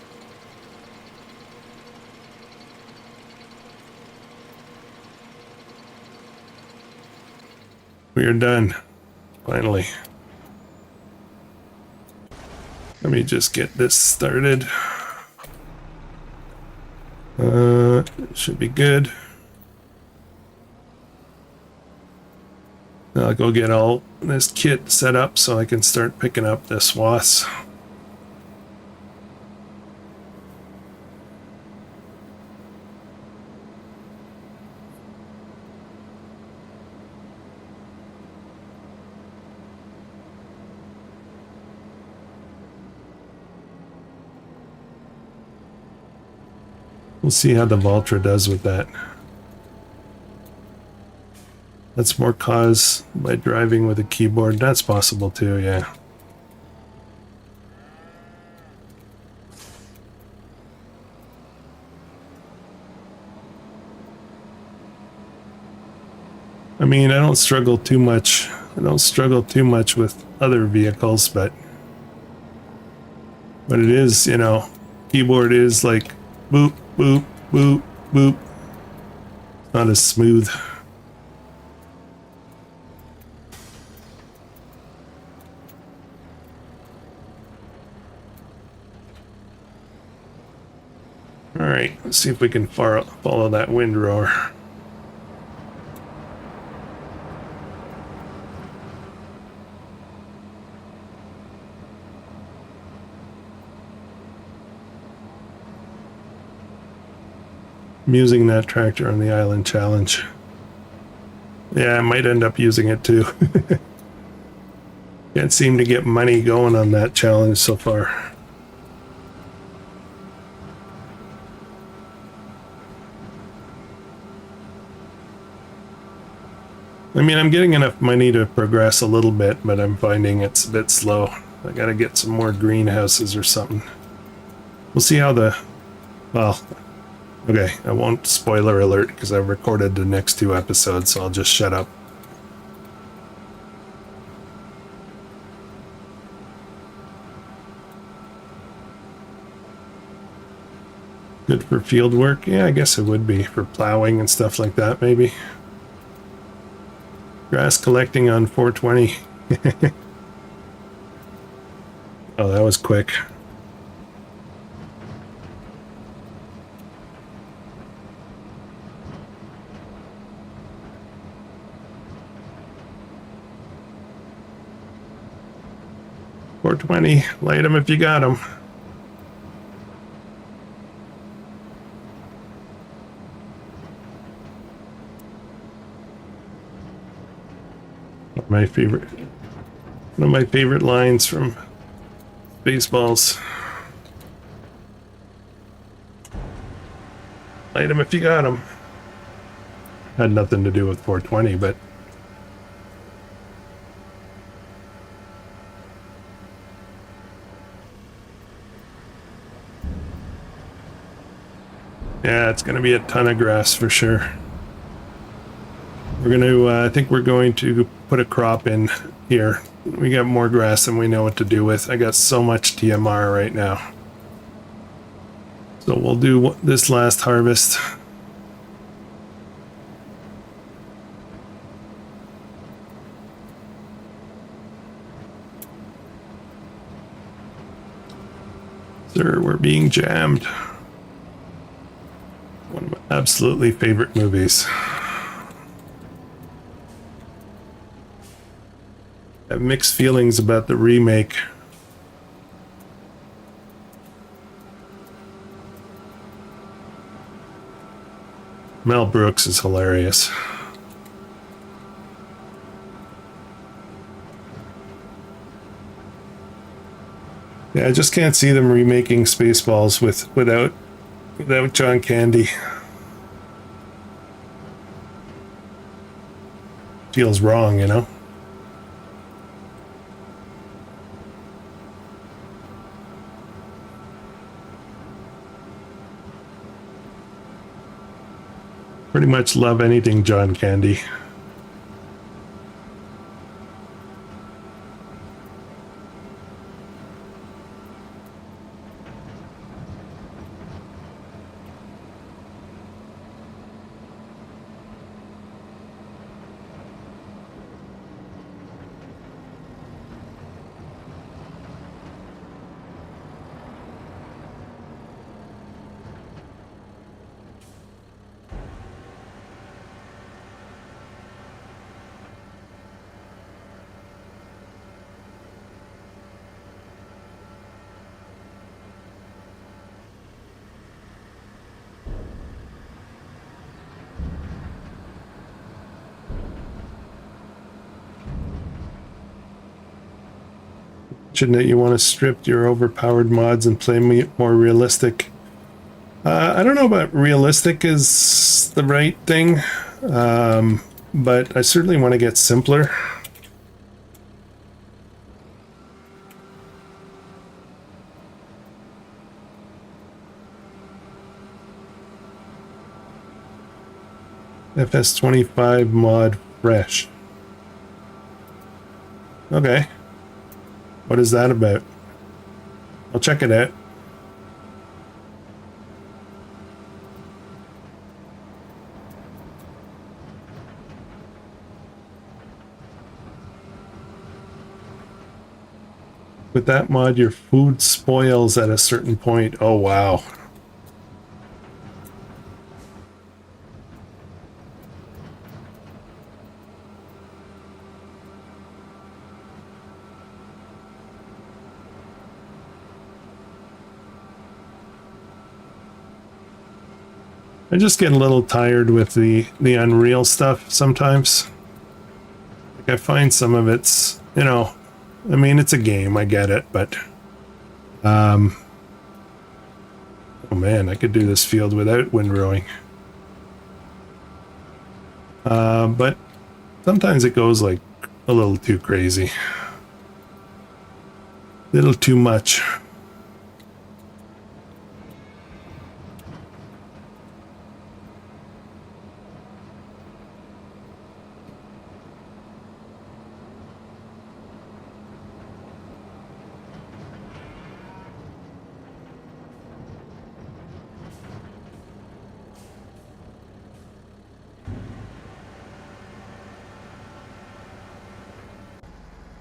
we are done. Finally. Let me just get this started. It should be good. I'll go get all this kit set up so I can start picking up the swaths. We'll see how the Valtra does with that. That's more caused by driving with a keyboard. That's possible too, yeah. I mean, I don't struggle too much. With other vehicles, but it is, you know, keyboard is like boop, boop, boop, boop. It's not as smooth. All right, let's see if we can follow that windrower. I'm using that tractor on the Island Challenge. Yeah, I might end up using it too. Can't seem to get money going on that challenge so far. I mean, I'm getting enough money to progress a little bit, but I'm finding it's a bit slow. I gotta get some more greenhouses or something. We'll see how well, okay, I won't spoiler alert because I've recorded the next 2 episodes, so I'll just shut up. Good for field work? Yeah, I guess it would be for plowing and stuff like that, maybe. Grass collecting on 420. Oh, that was quick. $420. Light them if you got them. My favorite, one of my favorite lines from Baseballs. Light them if you got them. Had nothing to do with 420, but yeah, it's going to be a ton of grass for sure. We're going to, I think we're going to put a crop in here. We got more grass than we know what to do with. I got so much TMR right now. So we'll do this last harvest. Sir, we're being jammed. One of my absolutely favorite movies. I have mixed feelings about the remake. Mel Brooks is hilarious. Yeah, I just can't see them remaking Spaceballs without John Candy. Feels wrong, you know? Pretty much love anything John Candy. That you want to strip your overpowered mods and play more realistic. I don't know about realistic is the right thing, but I certainly want to get simpler. FS25 mod fresh. Okay. What is that about? I'll check it out. With that mod, your food spoils at a certain point. Oh, wow. I just get a little tired with the Unreal stuff sometimes. Like I find some of it's, you know, I mean, it's a game, I get it, but oh man, I could do this field without windrowing. But sometimes it goes like a little too crazy. A little too much.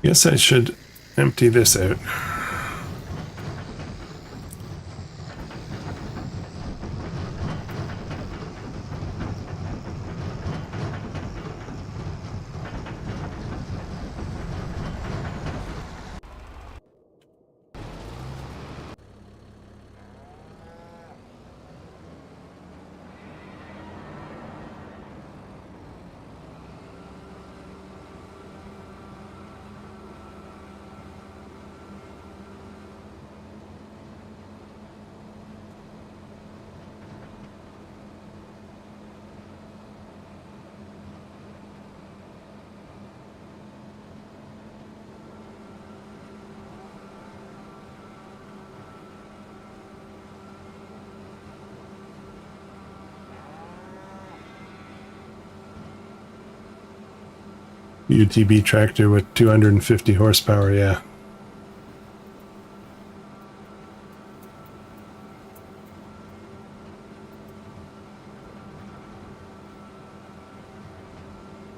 Guess I should empty this out. UTV tractor with 250 horsepower, yeah.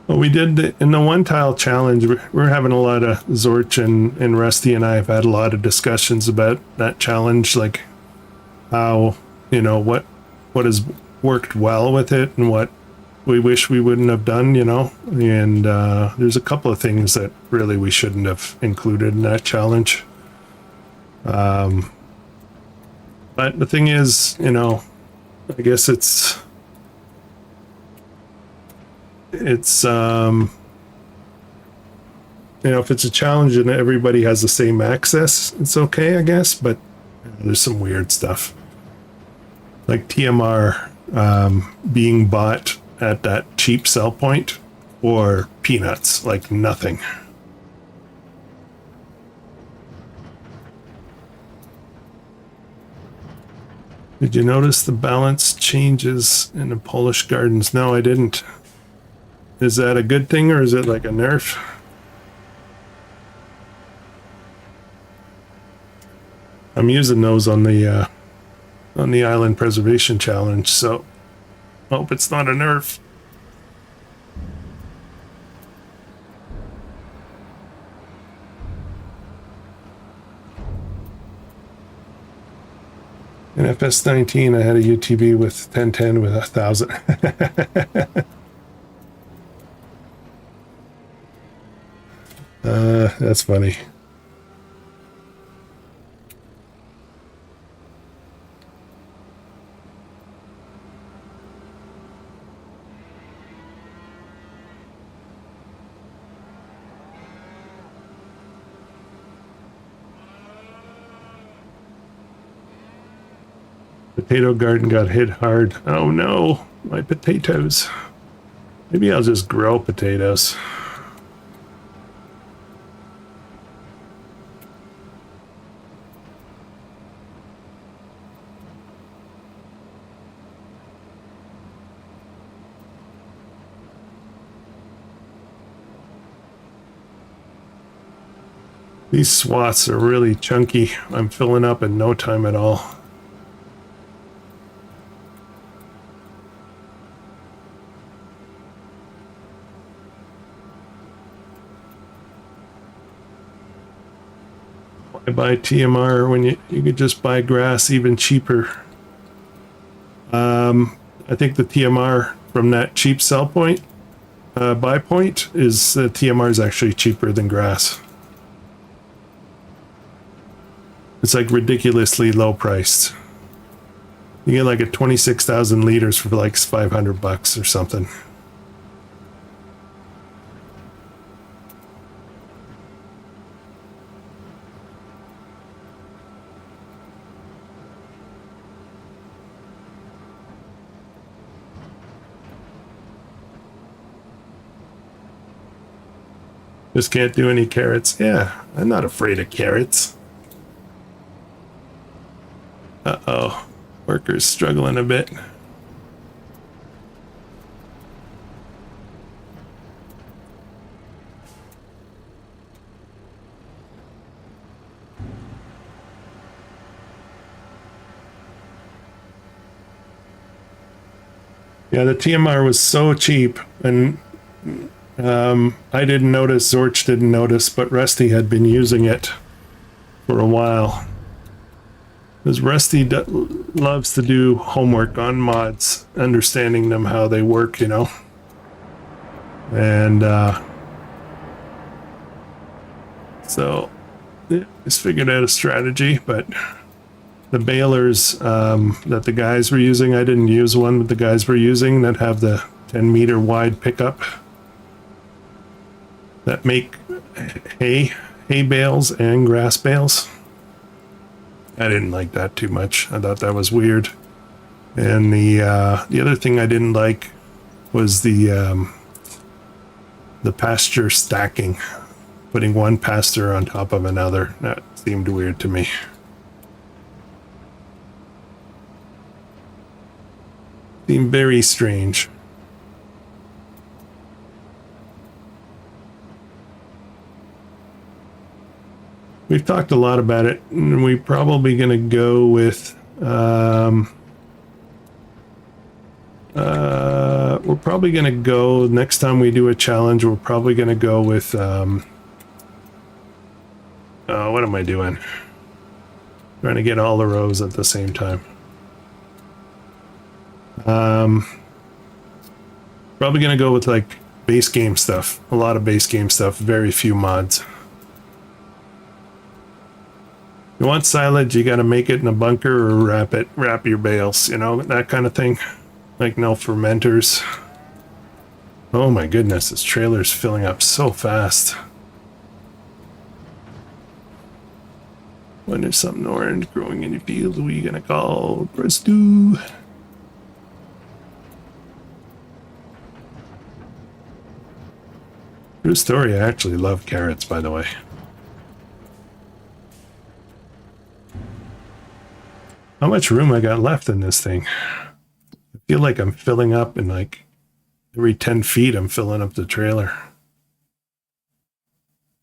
Well, we did in the one tile challenge. We're having a lot of Zorch and Rusty and I have had a lot of discussions about that challenge, like how, you know, what has worked well with it and what we wish we wouldn't have done, you know. And there's a couple of things that really we shouldn't have included in that challenge. But the thing is, you know, I guess it's you know, if it's a challenge and everybody has the same access, it's okay, I guess. But there's some weird stuff, like TMR being bought at that cheap sell point, or peanuts, like nothing. Did you notice the balance changes in the Polish Gardens? No, I didn't. Is that a good thing or is it like a nerf? I'm using those on the Island Preservation Challenge, so hope it's not a nerf. In FS19, I had a UTV with 1010 with 1,000. That's funny. Potato garden got hit hard. Oh no, my potatoes. Maybe I'll just grow potatoes. These swaths are really chunky. I'm filling up in no time at all. Why buy TMR when you could just buy grass even cheaper? I think the TMR from that cheap sell point, buy point, is TMR is actually cheaper than grass. It's like ridiculously low priced. You get like a 26,000 liters for like $500 or something. Just can't do any carrots. Yeah, I'm not afraid of carrots. Uh-oh. Worker's struggling a bit. Yeah, the TMR was so cheap, and I didn't notice, Zorch didn't notice, but Rusty had been using it for a while. Because Rusty loves to do homework on mods, understanding them, how they work, you know. And so yeah, just figured out a strategy, but the balers that the guys were using, I didn't use one, but the guys were using that have the 10-meter wide pickup that make hay bales and grass bales. I didn't like that too much. I thought that was weird. And the other thing I didn't like was the pasture stacking, putting one pasture on top of another. That seemed weird to me. Seemed very strange. We've talked a lot about it, and we're probably going to go with we're probably going to go next time we do a challenge. We're probably going to go with what am I doing? Trying to get all the rows at the same time. Probably going to go with like base game stuff. A lot of base game stuff. Very few mods. You want silage, you got to make it in a bunker or wrap your bales, you know, that kind of thing. Like no fermenters. Oh my goodness, this trailer's filling up so fast. When there's something orange growing in your field, who are you gonna call? Krustoo. True story, I actually love carrots, by the way. How much room I got left in this thing? I feel like I'm filling up in like every 10 feet I'm filling up the trailer.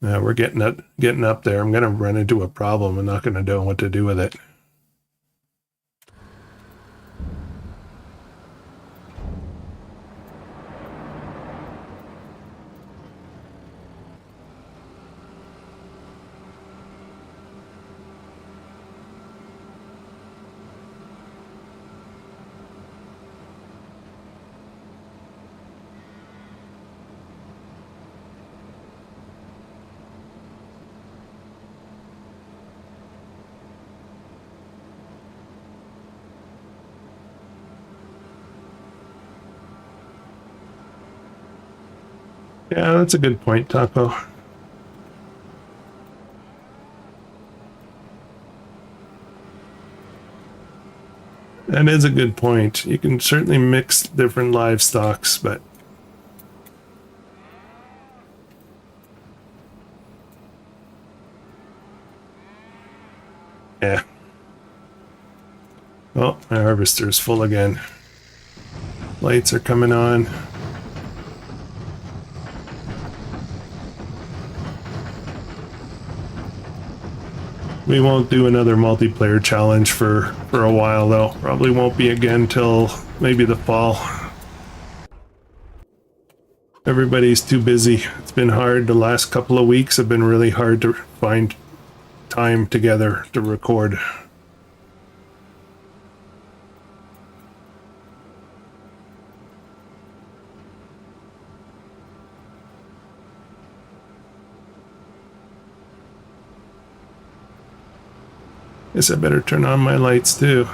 We're getting up there. I'm gonna run into a problem. I'm not gonna know what to do with it. Yeah, that's a good point, Taco. That is a good point. You can certainly mix different livestocks, but yeah. Oh, my harvester's full again. Lights are coming on. We won't do another multiplayer challenge for a while, though. Probably won't be again till maybe the fall. Everybody's too busy. It's been hard. The last couple of weeks have been really hard to find time together to record. Guess I better turn on my lights too.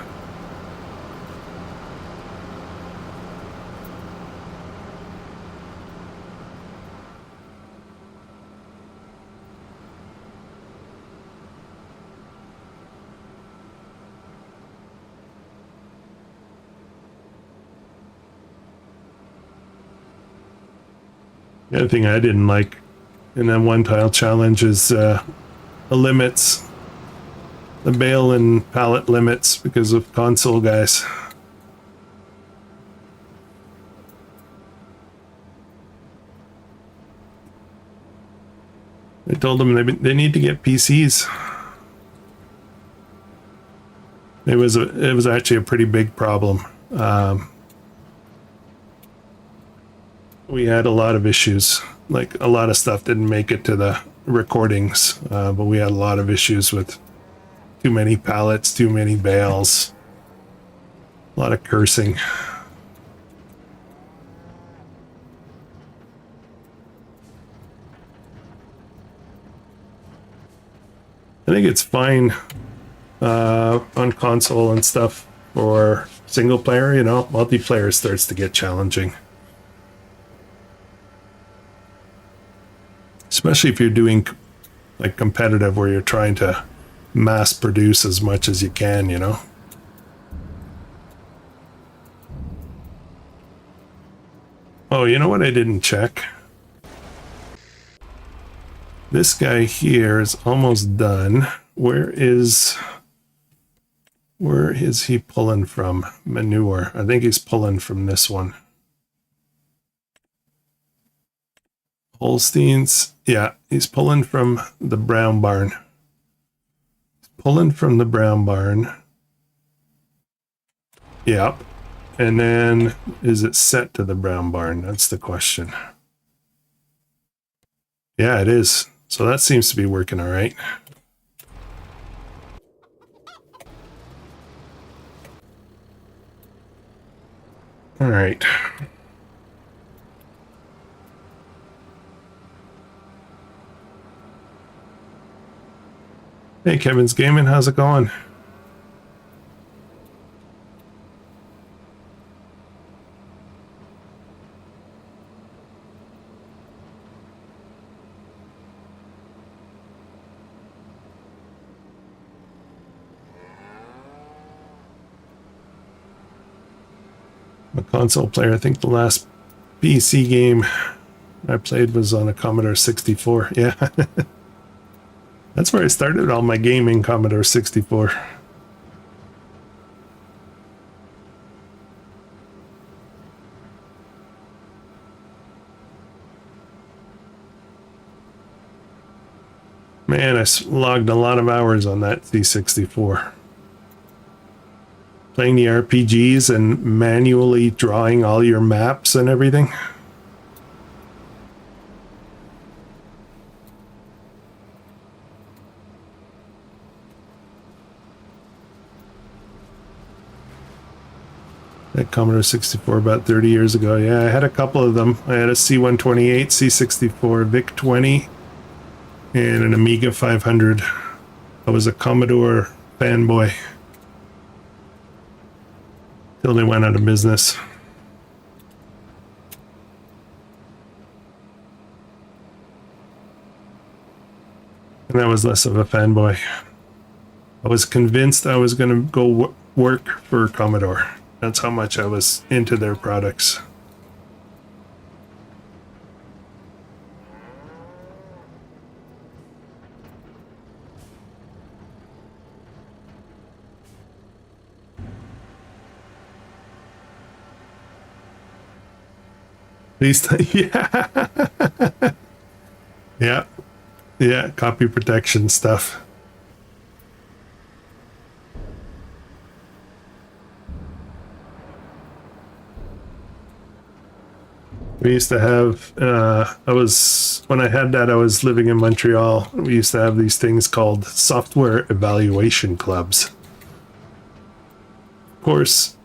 The other thing I didn't like And then one tile challenge is the limits, the bale and pallet limits because of console guys. I told them they need to get PCs. It was actually a pretty big problem. We had a lot of issues. Like a lot of stuff didn't make it to the recordings, but we had a lot of issues with too many pallets, too many bales, a lot of cursing. I think it's fine on console and stuff for single player, you know. Multiplayer starts to get challenging. Especially if you're doing like competitive where you're trying to mass produce as much as you can, you know. Oh, you know what I didn't check? This guy here is almost done. Where is he pulling from? Manure. I think he's pulling from this one. Holsteins. Yeah, he's pulling from the brown barn. Pulling from the brown barn. Yep. And then is it set to the brown barn? That's the question. Yeah, it is. So that seems to be working all right. All right. Hey, Kevin's Gaming, how's it going? I'm a console player. I think the last PC game I played was on a Commodore 64. Yeah. That's where I started all my gaming, Commodore 64. Man, I logged a lot of hours on that C64. Playing the RPGs and manually drawing all your maps and everything. That Commodore 64 about 30 years ago. Yeah, I had a couple of them. I had a C128, C64, VIC-20, and an Amiga 500. I was a Commodore fanboy till they went out of business. And I was less of a fanboy. I was convinced I was going to go work for Commodore. That's how much I was into their products. These, yeah. Yeah. Yeah, copy protection stuff. We used to have, when I had that, I was living in Montreal. We used to have these things called software evaluation clubs. Of course,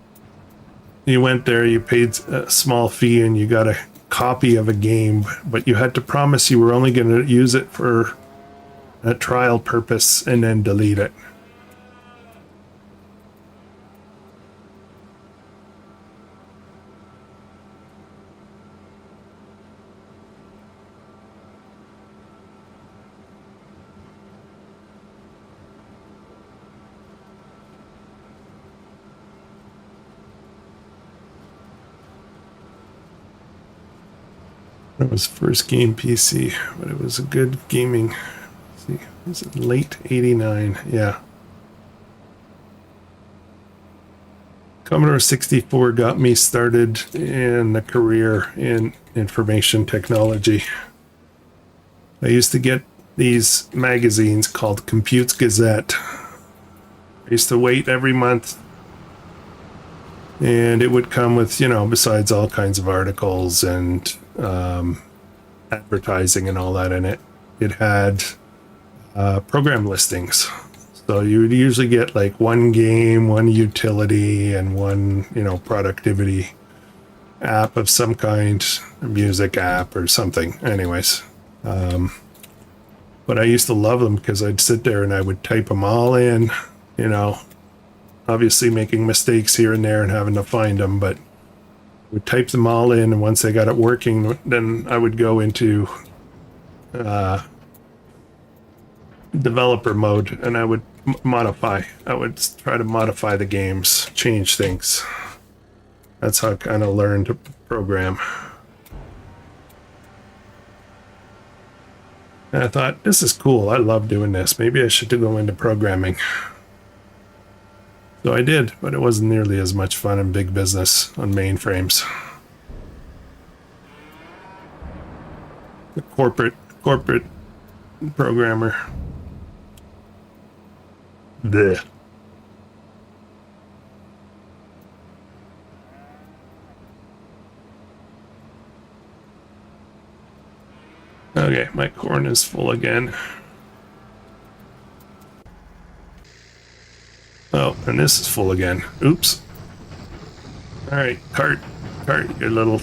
you went there, you paid a small fee, and you got a copy of a game, but you had to promise you were only going to use it for a trial purpose and then delete it. It was first game PC, but it was a good gaming. Let's see, was it late 89? Yeah. Commodore 64 got me started in a career in information technology. I used to get these magazines called Compute's Gazette. I used to wait every month, and it would come with, besides all kinds of articles and advertising and all that in it, it had program listings. So you would usually get like one game, one utility, and one, productivity app of some kind, a music app or something. Anyways, but I used to love them because I'd sit there and I would type them all in, obviously making mistakes here and there and having to find them, but would type them all in, and once I got it working, then I would go into developer mode and I would modify. I would try to modify the games, change things. That's how I kind of learned to program. And I thought, this is cool. I love doing this. Maybe I should go into programming. So I did, but it wasn't nearly as much fun in big business on mainframes. The corporate programmer. Blech. Okay, my corn is full again. Oh, and this is full again. Oops. All right, cart, your little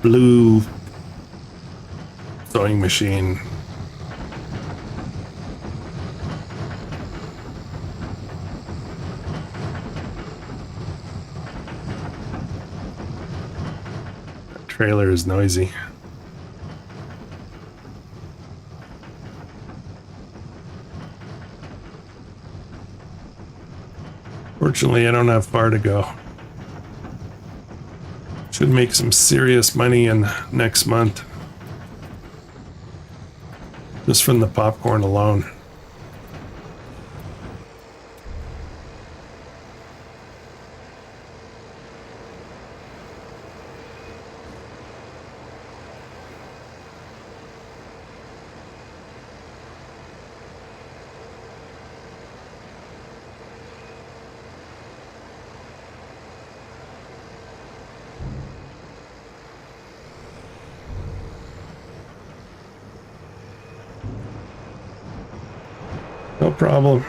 blue sewing machine. That trailer is noisy. Fortunately, I don't have far to go. Should make some serious money in next month. Just from the popcorn alone. No problem.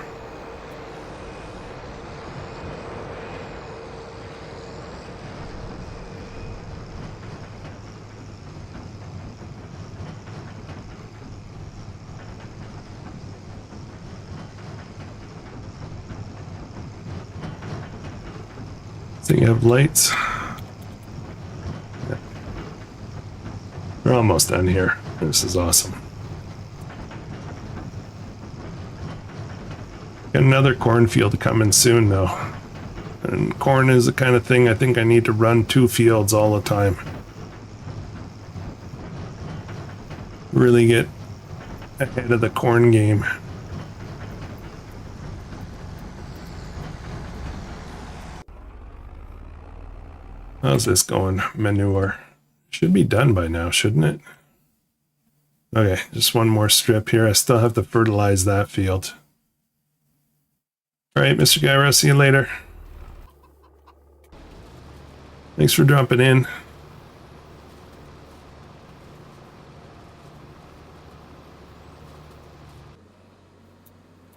So you have lights. We're almost done here. This is awesome. Got another cornfield coming soon, though. And corn is the kind of thing I think I need to run 2 fields all the time. Really get ahead of the corn game. How's this going? Manure. Should be done by now, shouldn't it? Okay, just one more strip here. I still have to fertilize that field. All right, Mr. Gyro, see you later. Thanks for dropping in.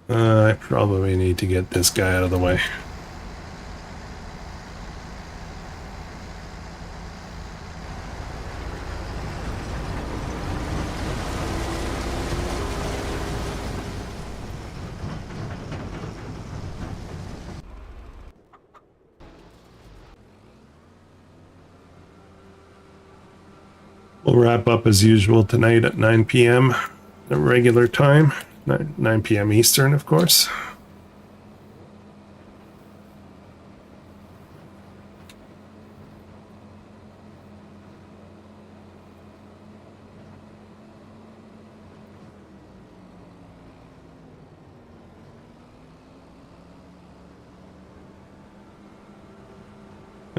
I probably need to get this guy out of the way. We'll wrap up as usual tonight at 9 p.m. the regular time, 9 p.m. Eastern, of course.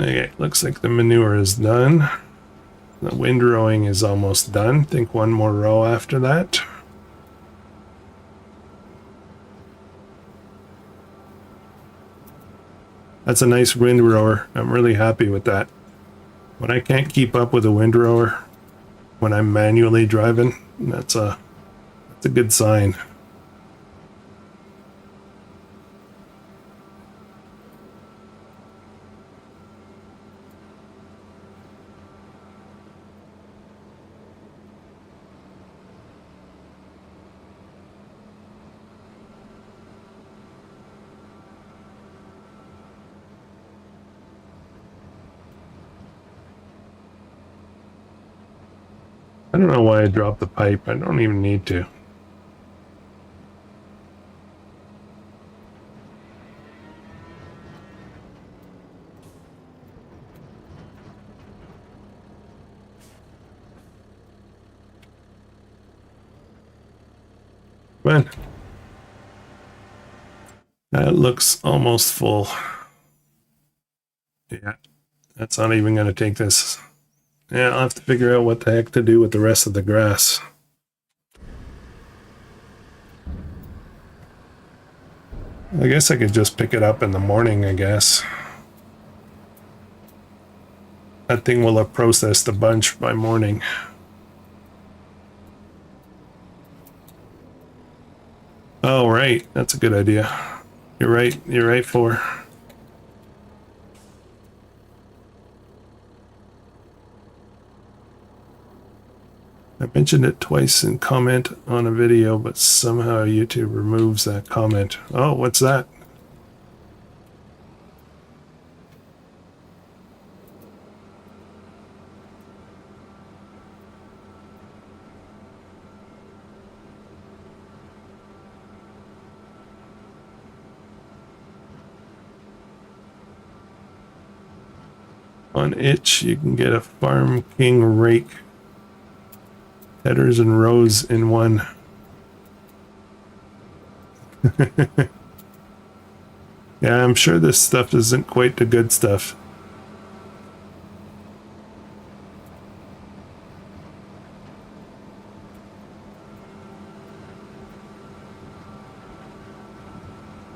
Okay, looks like the manure is done. The windrowing is almost done. Think one more row after that. That's a nice windrower. I'm really happy with that. When I can't keep up with a windrower when I'm manually driving, that's a good sign. I don't know why I dropped the pipe. I don't even need to. Come on. That looks almost full. Yeah, that's not even going to take this. Yeah, I'll have to figure out what the heck to do with the rest of the grass. I guess I could just pick it up in the morning, I guess. That thing will have processed a bunch by morning. Oh, right. That's a good idea. You're right. You're right, for. I mentioned it twice in comment on a video, but somehow YouTube removes that comment. Oh, what's that? On itch, you can get a Farm King rake. Headers and rows in one. Yeah, I'm sure this stuff isn't quite the good stuff.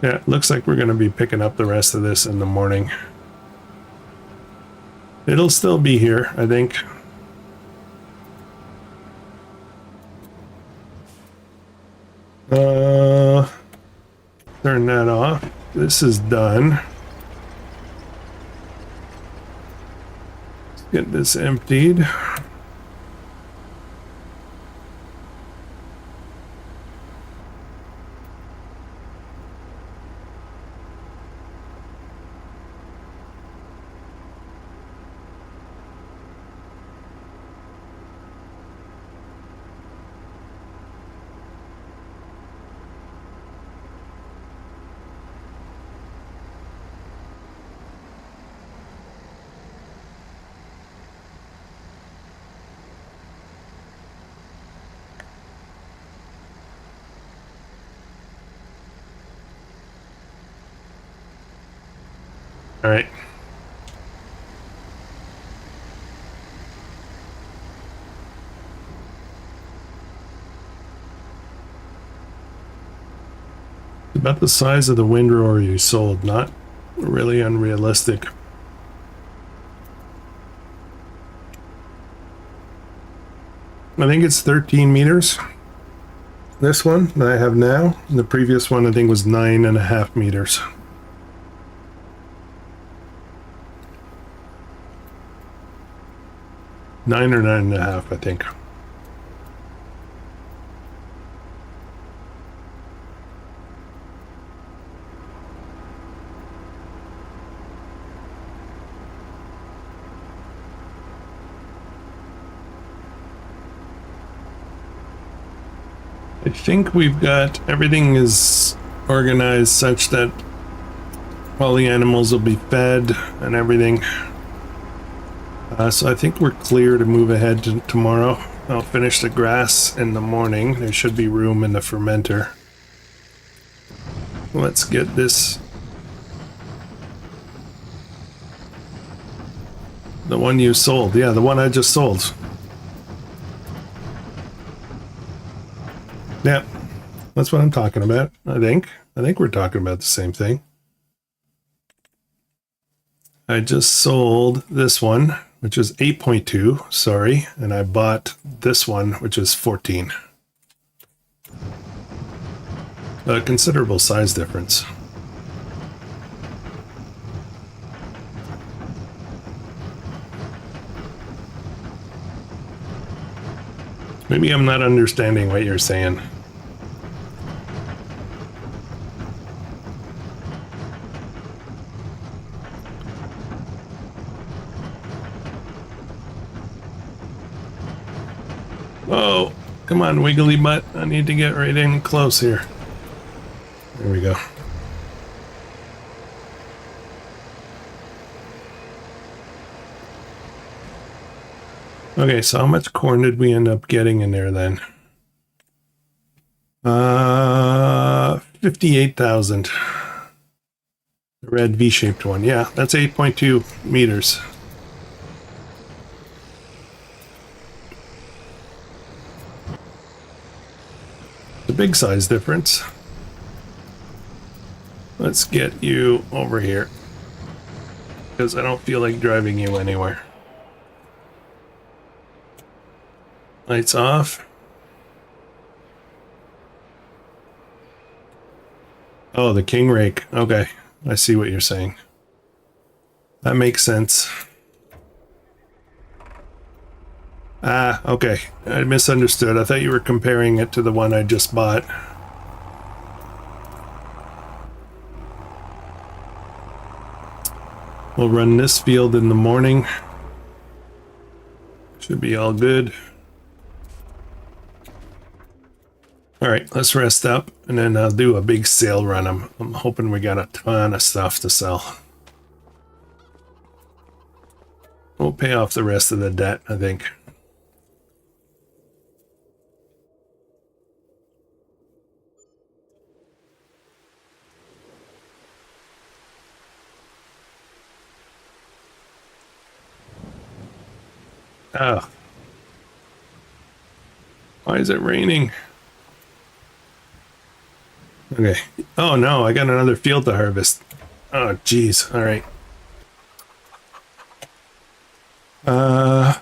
Yeah, it looks like we're going to be picking up the rest of this in the morning. It'll still be here, I think. Turn that off. This is done. Let's get this emptied. All right. About the size of the windrower you sold, not really unrealistic. I think it's 13 meters. This one that I have now, and the previous one I think was 9.5 meters. Nine or 9.5, I think. I think we've got everything is organized such that all the animals will be fed and everything. So I think we're clear to move ahead to tomorrow. I'll finish the grass in the morning. There should be room in the fermenter. Let's get this The one you sold. Yeah, the one I just sold. Yeah, that's what I'm talking about, I think. I think we're talking about the same thing. I just sold this one, which is 8.2, sorry, and I bought this one, which is 14. A considerable size difference. Maybe I'm not understanding what you're saying. Oh, come on, wiggly butt. I need to get right in close here. There we go. Okay, so how much corn did we end up getting in there then? 58,000. The red V-shaped one. Yeah, that's 8.2 meters. The big size difference. Let's get you over here, because I don't feel like driving you anywhere. Lights off. Oh, the king rake. Okay, I see what you're saying. That makes sense. Ah, okay. I misunderstood. I thought you were comparing it to the one I just bought. We'll run this field in the morning. Should be all good. All right, let's rest up, and then I'll do a big sale run. I'm hoping we got a ton of stuff to sell. We'll pay off the rest of the debt, I think. Oh. Why is it raining? Okay. Oh no, I got another field to harvest. Oh geez. All right. Let's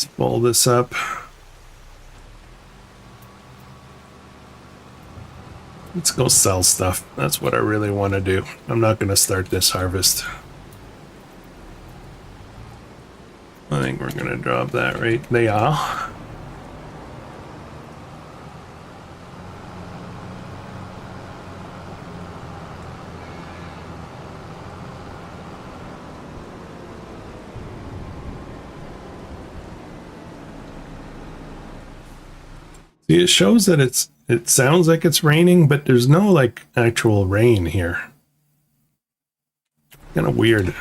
fold this up. Let's go sell stuff. That's what I really want to do. I'm not going to start this harvest. I think we're going to drop that right there. See, it shows that it sounds like it's raining, but there's no like actual rain here. Kind of weird.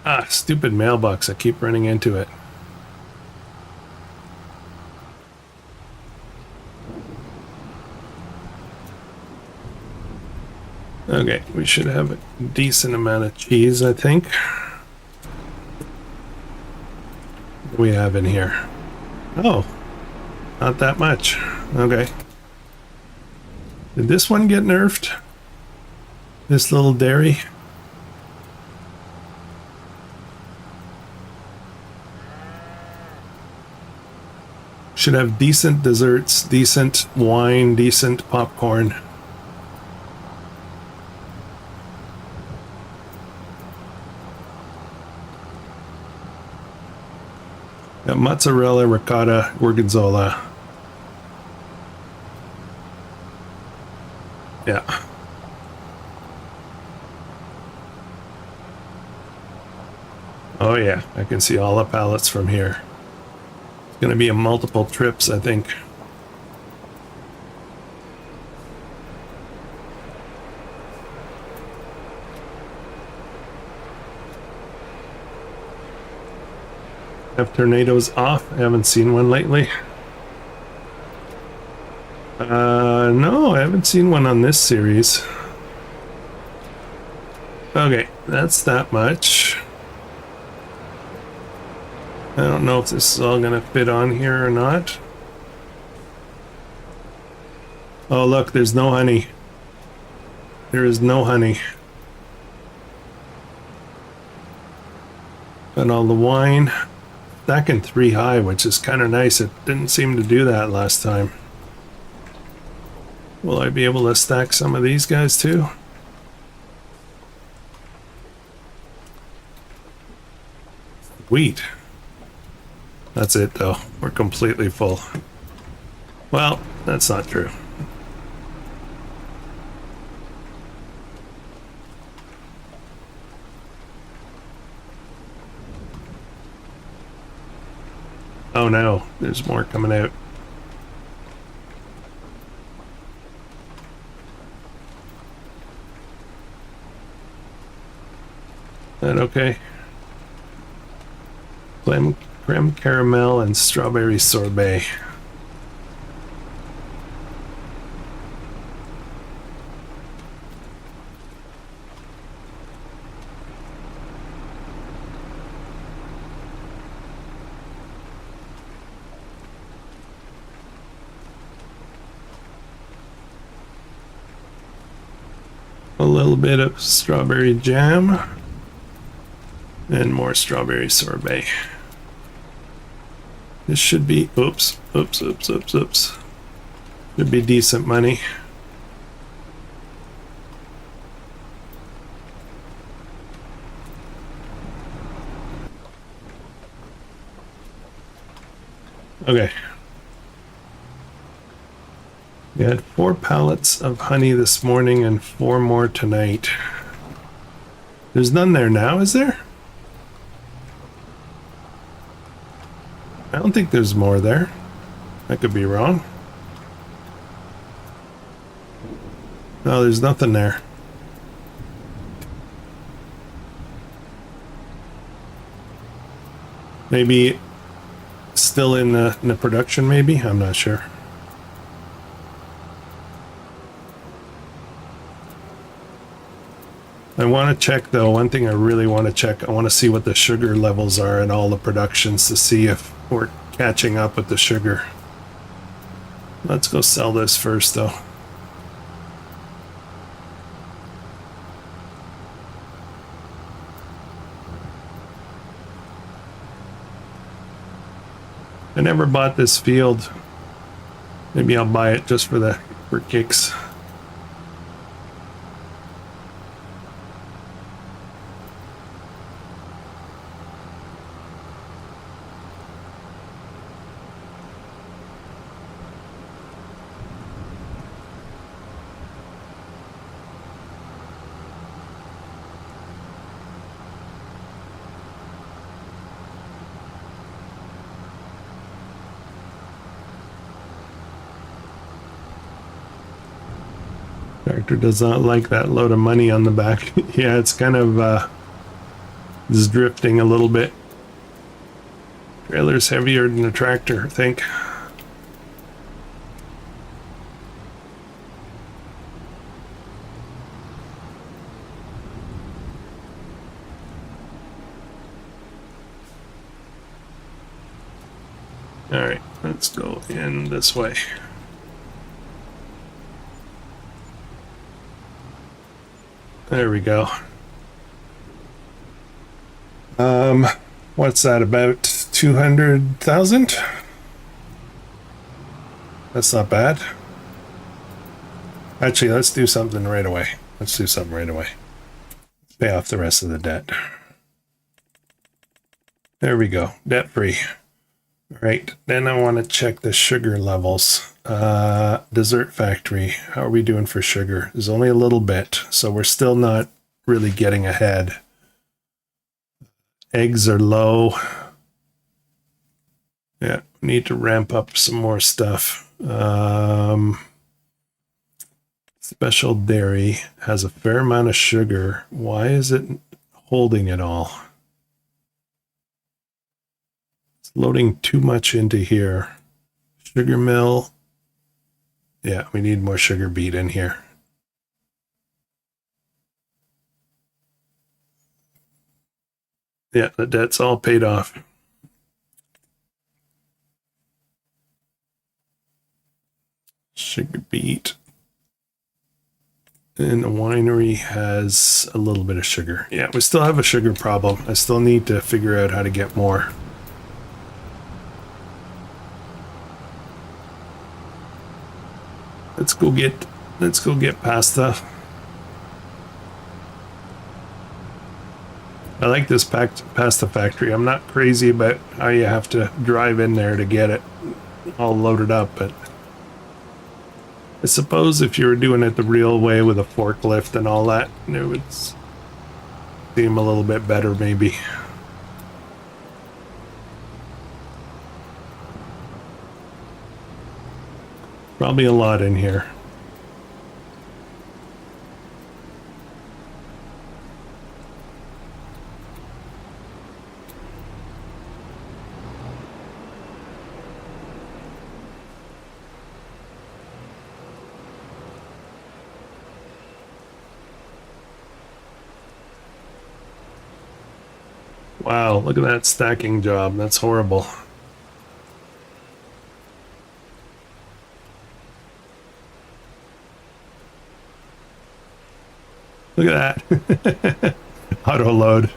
Ah, stupid mailbox. I keep running into it. Okay, we should have a decent amount of cheese, I think. What do we have in here? Oh, not that much. Okay. Did this one get nerfed? This little dairy? Should have decent desserts, decent wine, decent popcorn. Got mozzarella, ricotta, gorgonzola. Yeah. Oh yeah, I can see all the pallets from here. It's gonna be a multiple trips, I think. Have tornadoes off? I haven't seen one lately. No, I haven't seen one on this series. Okay, that's that much. I don't know if this is all gonna fit on here or not. Oh, look, there's no honey. There is no honey. And all the wine. Stacking 3 high, which is kind of nice. It didn't seem to do that last time. Will I be able to stack some of these guys too? Wheat. That's it though. We're completely full. Well, that's not true. Oh no, there's more coming out. That okay? Creme caramel and strawberry sorbet. A little bit of strawberry jam and more strawberry sorbet. This should be, oops. Should be decent money. Okay. We had 4 pallets of honey this morning and 4 more tonight. There's none there now, is there? I don't think there's more there. I could be wrong. No, there's nothing there. Maybe still in the production, maybe? I'm not sure. I want to check, though, one thing I really want to check, I want to see what the sugar levels are in all the productions to see if we're catching up with the sugar. Let's go sell this first, though. I never bought this field. Maybe I'll buy it just for kicks. Tractor does not like that load of money on the back. Yeah, it's kind of is drifting a little bit. Trailer's heavier than the tractor, I think. All right, let's go in this way. There we go. What's that, about 200,000? That's not bad. Actually, let's do something right away. Let's pay off the rest of the debt. There we go, debt free. Right, then I want to check the sugar levels. Dessert factory, how are we doing for sugar? There's only a little bit, so we're still not really getting ahead. Eggs are low. Yeah, need to ramp up some more stuff. Special dairy has a fair amount of sugar. Why is it holding it all? It's loading too much into here. Sugar mill Yeah, we need more sugar beet in here. Yeah, the debt's all paid off. Sugar beet. And the winery has a little bit of sugar. Yeah, we still have a sugar problem. I still need to figure out how to get more. Let's go get pasta. I like this pasta factory. I'm not crazy about how you have to drive in there to get it all loaded up, but I suppose if you were doing it the real way with a forklift and all that, it would seem a little bit better maybe. Probably a lot in here. Wow, look at that stacking job. That's horrible. Look at that. Auto load.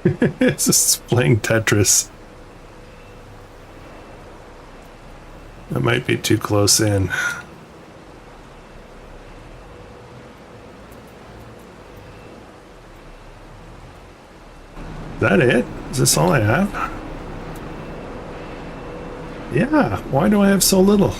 It's just playing Tetris. That might be too close in. Is that it? Is this all I have? Yeah, why do I have so little?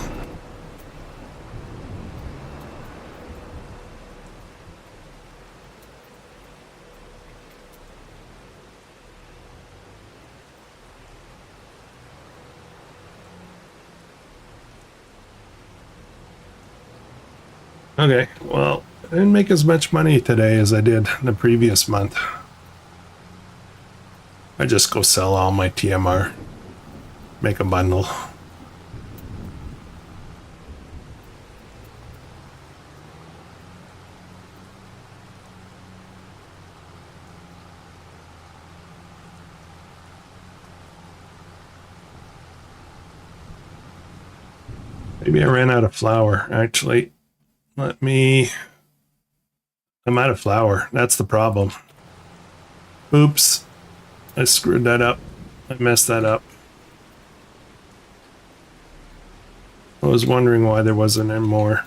Okay, well, I didn't make as much money today as I did the previous month. I just go sell all my TMR, make a bundle. Maybe I ran out of flour, actually. I'm out of flour. That's the problem. Oops. I screwed that up. I messed that up. I was wondering why there wasn't any more.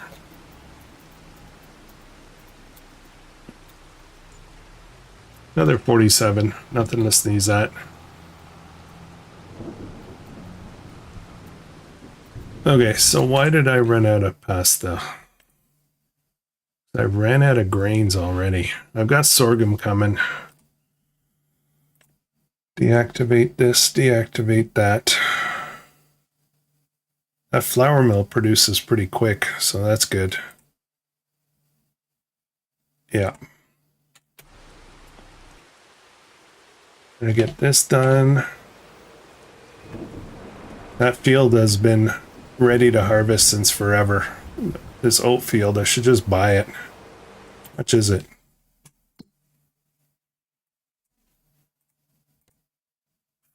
Another 47. Nothing to sneeze at. Okay, so why did I run out of pasta? I ran out of grains already. I've got sorghum coming. Deactivate this, deactivate that. That flour mill produces pretty quick, so that's good. Yeah. Gonna get this done. That field has been ready to harvest since forever. This oat field, I should just buy it. How much is it?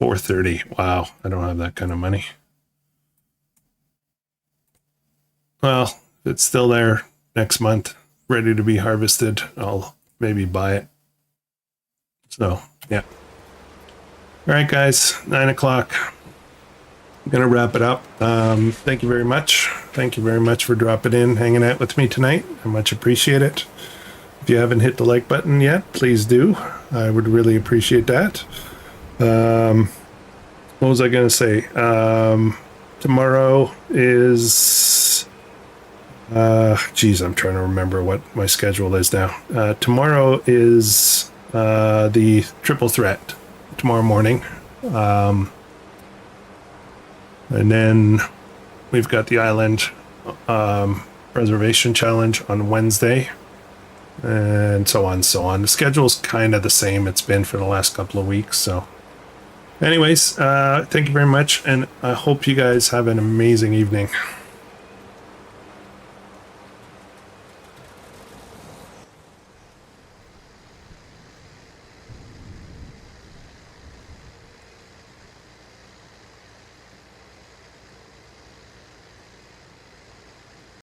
$4.30. Wow, I don't have that kind of money. Well, if it's still there next month, ready to be harvested, I'll maybe buy it. So, yeah. All right, guys, 9 o'clock. I'm going to wrap it up. Thank you very much. Thank you very much for dropping in, hanging out with me tonight. I much appreciate it. If you haven't hit the like button yet, please do. I would really appreciate that. What was I going to say? Tomorrow is... geez, I'm trying to remember what my schedule is now. Tomorrow is the triple threat. Tomorrow morning. And then we've got the island preservation challenge on Wednesday, and so on and so on. The schedule's kind of the same it's been for the last couple of weeks, so Anyways, thank you very much, and I hope you guys have an amazing evening.